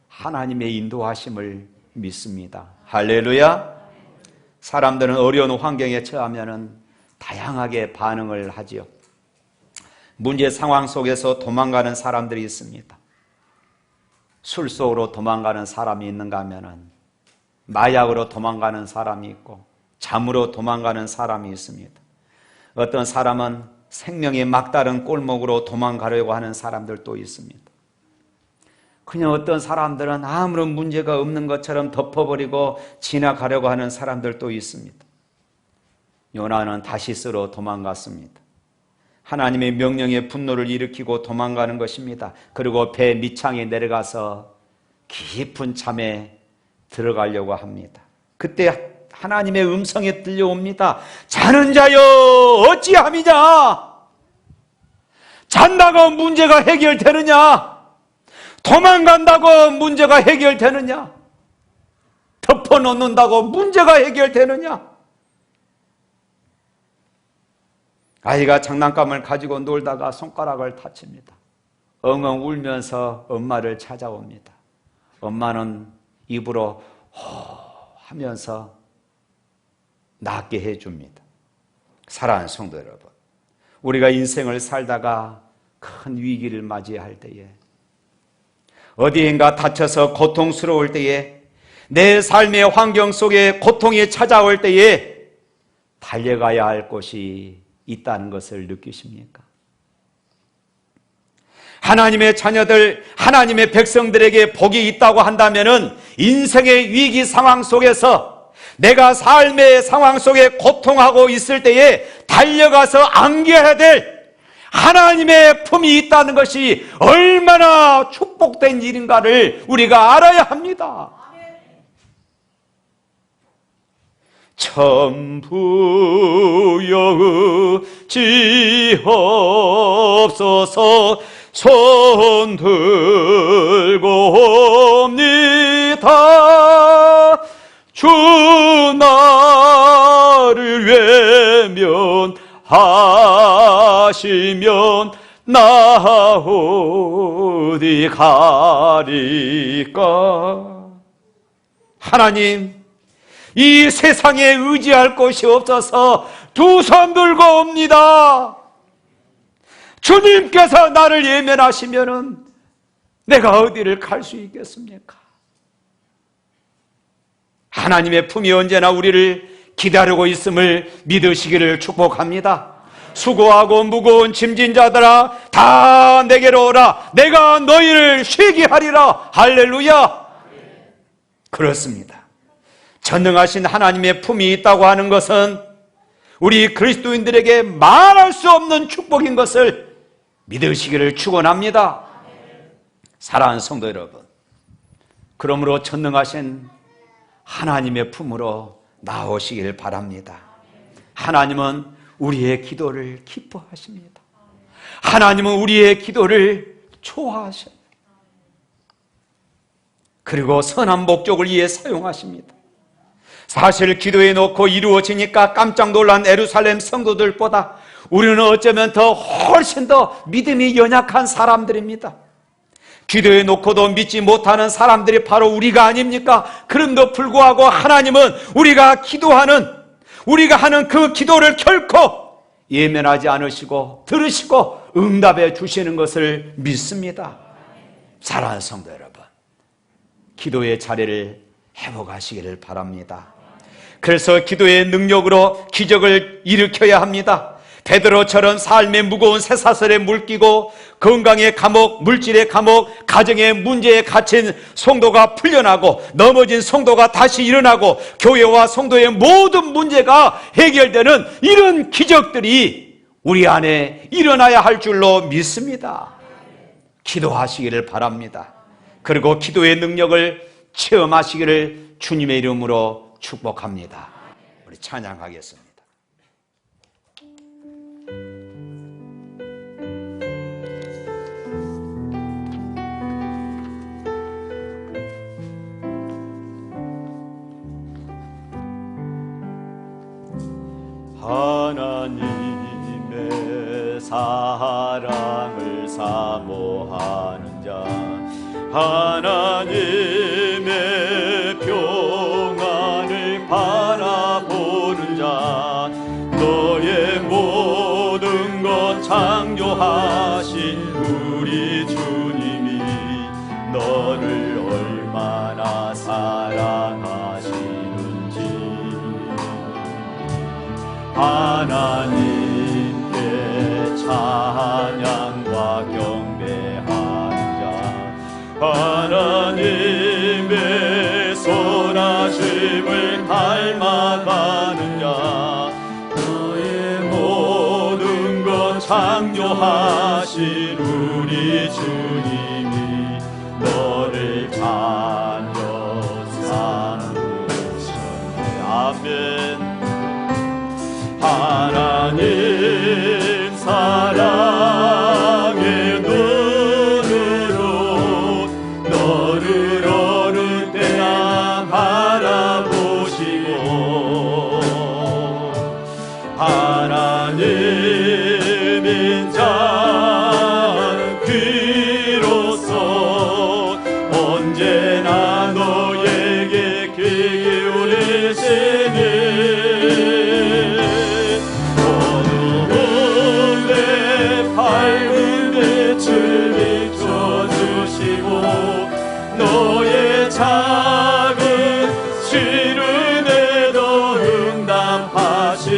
하나님의 인도하심을 믿습니다. 할렐루야. 사람들은 어려운 환경에 처하면 다양하게 반응을 하지요. 문제 상황 속에서 도망가는 사람들이 있습니다. 술 속으로 도망가는 사람이 있는가 하면은 마약으로 도망가는 사람이 있고 잠으로 도망가는 사람이 있습니다. 어떤 사람은 생명의 막다른 골목으로 도망가려고 하는 사람들도 있습니다. 그냥 어떤 사람들은 아무런 문제가 없는 것처럼 덮어버리고 지나가려고 하는 사람들도 있습니다. 요나는 다시스로 도망갔습니다. 하나님의 명령에 분노를 일으키고 도망가는 것입니다. 그리고 배 밑창에 내려가서 깊은 잠에 들어가려고 합니다. 그때 하나님의 음성이 들려옵니다. 자는 자여 어찌함이냐? 잔다고 문제가 해결되느냐? 도망간다고 문제가 해결되느냐? 덮어놓는다고 문제가 해결되느냐? 아이가 장난감을 가지고 놀다가 손가락을 다칩니다. 엉엉 울면서 엄마를 찾아옵니다. 엄마는 입으로 하면서 낫게 해줍니다. 사랑하는 성도 여러분, 우리가 인생을 살다가 큰 위기를 맞이할 때에, 어디엔가 다쳐서 고통스러울 때에, 내 삶의 환경 속에 고통이 찾아올 때에 달려가야 할 곳이 있다는 것을 느끼십니까? 하나님의 자녀들, 하나님의 백성들에게 복이 있다고 한다면은 인생의 위기 상황 속에서, 내가 삶의 상황 속에 고통하고 있을 때에 달려가서 안겨야 될 하나님의 품이 있다는 것이 얼마나 축복된 일인가를 우리가 알아야 합니다. 천부여의지옵소서. 손 들고 옵니다. 주 나를 외면하시면 나 어디 가리까. 하나님, 이 세상에 의지할 곳이 없어서 두 손 들고 옵니다. 주님께서 나를 예면하시면은 내가 어디를 갈 수 있겠습니까? 하나님의 품이 언제나 우리를 기다리고 있음을 믿으시기를 축복합니다. 수고하고 무거운 짐진 자들아 다 내게로 오라. 내가 너희를 쉬게 하리라. 할렐루야. 그렇습니다. 전능하신 하나님의 품이 있다고 하는 것은 우리 그리스도인들에게 말할 수 없는 축복인 것을 믿으시기를 축원합니다. 사랑하는 성도 여러분, 그러므로 전능하신 하나님의 품으로 나오시길 바랍니다. 하나님은 우리의 기도를 기뻐하십니다. 하나님은 우리의 기도를 좋아하십니다. 그리고 선한 목적을 위해 사용하십니다. 사실 기도해 놓고 이루어지니까 깜짝 놀란 예루살렘 성도들보다 우리는 어쩌면 더 훨씬 더 믿음이 연약한 사람들입니다. 기도해 놓고도 믿지 못하는 사람들이 바로 우리가 아닙니까? 그럼에도 불구하고 하나님은 우리가 하는 그 기도를 결코 예면하지 않으시고 들으시고 응답해 주시는 것을 믿습니다. 사랑하는 성도 여러분, 기도의 자리를 회복하시기를 바랍니다. 그래서 기도의 능력으로 기적을 일으켜야 합니다. 베드로처럼 삶의 무거운 쇠사슬에 물끼고 건강의 감옥, 물질의 감옥, 가정의 문제에 갇힌 성도가 풀려나고 넘어진 성도가 다시 일어나고 교회와 성도의 모든 문제가 해결되는 이런 기적들이 우리 안에 일어나야 할 줄로 믿습니다. 기도하시기를 바랍니다. 그리고 기도의 능력을 체험하시기를 주님의 이름으로 축복합니다. 우리 찬양하겠습니다. 하나님의 사랑을 사모하는 자, 하나님의 평안을 바라보는 자, 너의 모든 것 창조하신 우리 주님이 너를 얼마나 사랑하시는지 하나님께 찬양과 경배하는 자, 하나님의 선하심을 닮아가는 자, 너의 모든 것 창조하신 우리 주님이 너를 자녀 삼으셨네. 아멘. 하나님 사랑의 눈으로 너를 어느 때나 바라보시고 하나님 인자 귀로서 언제나 너에게 귀 기울이시니 너의 작은 시름에도 응답하시니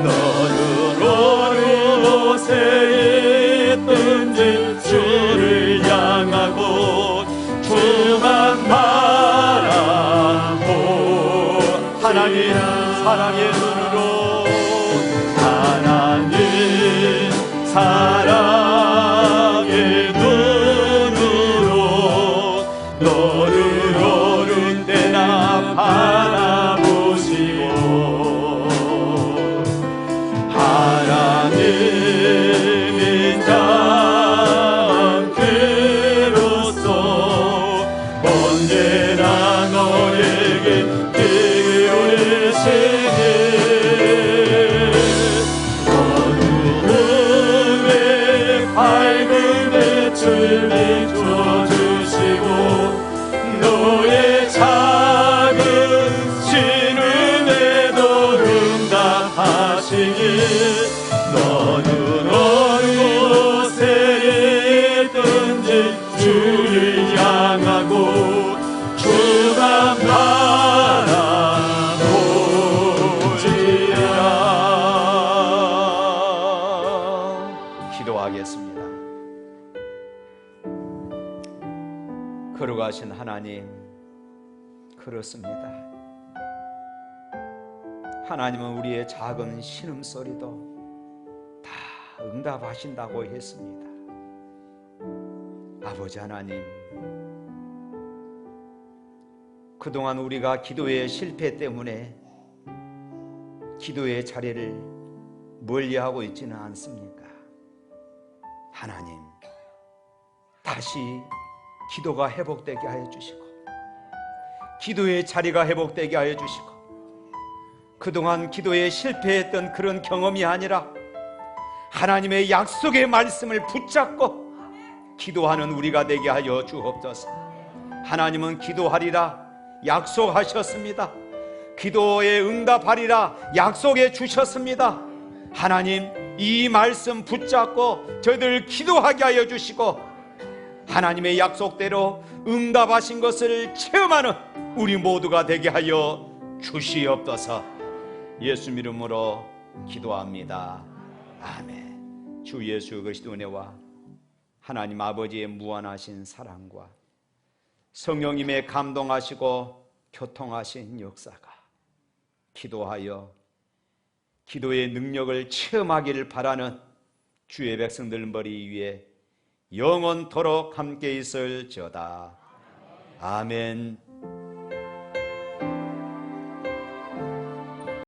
너는 어느 곳에 있든지 주를 향하고 주만 바라보 하나님 사랑의 눈으로 하나님 사랑의 눈으로 너를 어른 때나 바라보시고 기도하겠습니다. 걸어가신 하나님, 그렇습니다. 하나님은 우리의 작은 신음소리도 다 응답하신다고 했습니다. 아버지 하나님, 그동안 우리가 기도의 실패 때문에 기도의 자리를 멀리하고 있지는 않습니까? 하나님, 다시 기도가 회복되게 하여 주시고 기도의 자리가 회복되게 하여 주시고 그동안 기도에 실패했던 그런 경험이 아니라 하나님의 약속의 말씀을 붙잡고 기도하는 우리가 되게 하여 주옵소서. 하나님은 기도하리라 약속하셨습니다. 기도에 응답하리라 약속해 주셨습니다. 하나님, 이 말씀 붙잡고 저희들 기도하게 하여 주시고 하나님의 약속대로 응답하신 것을 체험하는 우리 모두가 되게 하여 주시옵소서. 예수 이름으로 기도합니다. 아멘. 주 예수 그리스도 은혜와 하나님 아버지의 무한하신 사랑과 성령님의 감동하시고 교통하신 역사가 기도하여 기도의 능력을 체험하기를 바라는 주의 백성들 머리 위에 영원토록 함께 있을지어다. 아멘.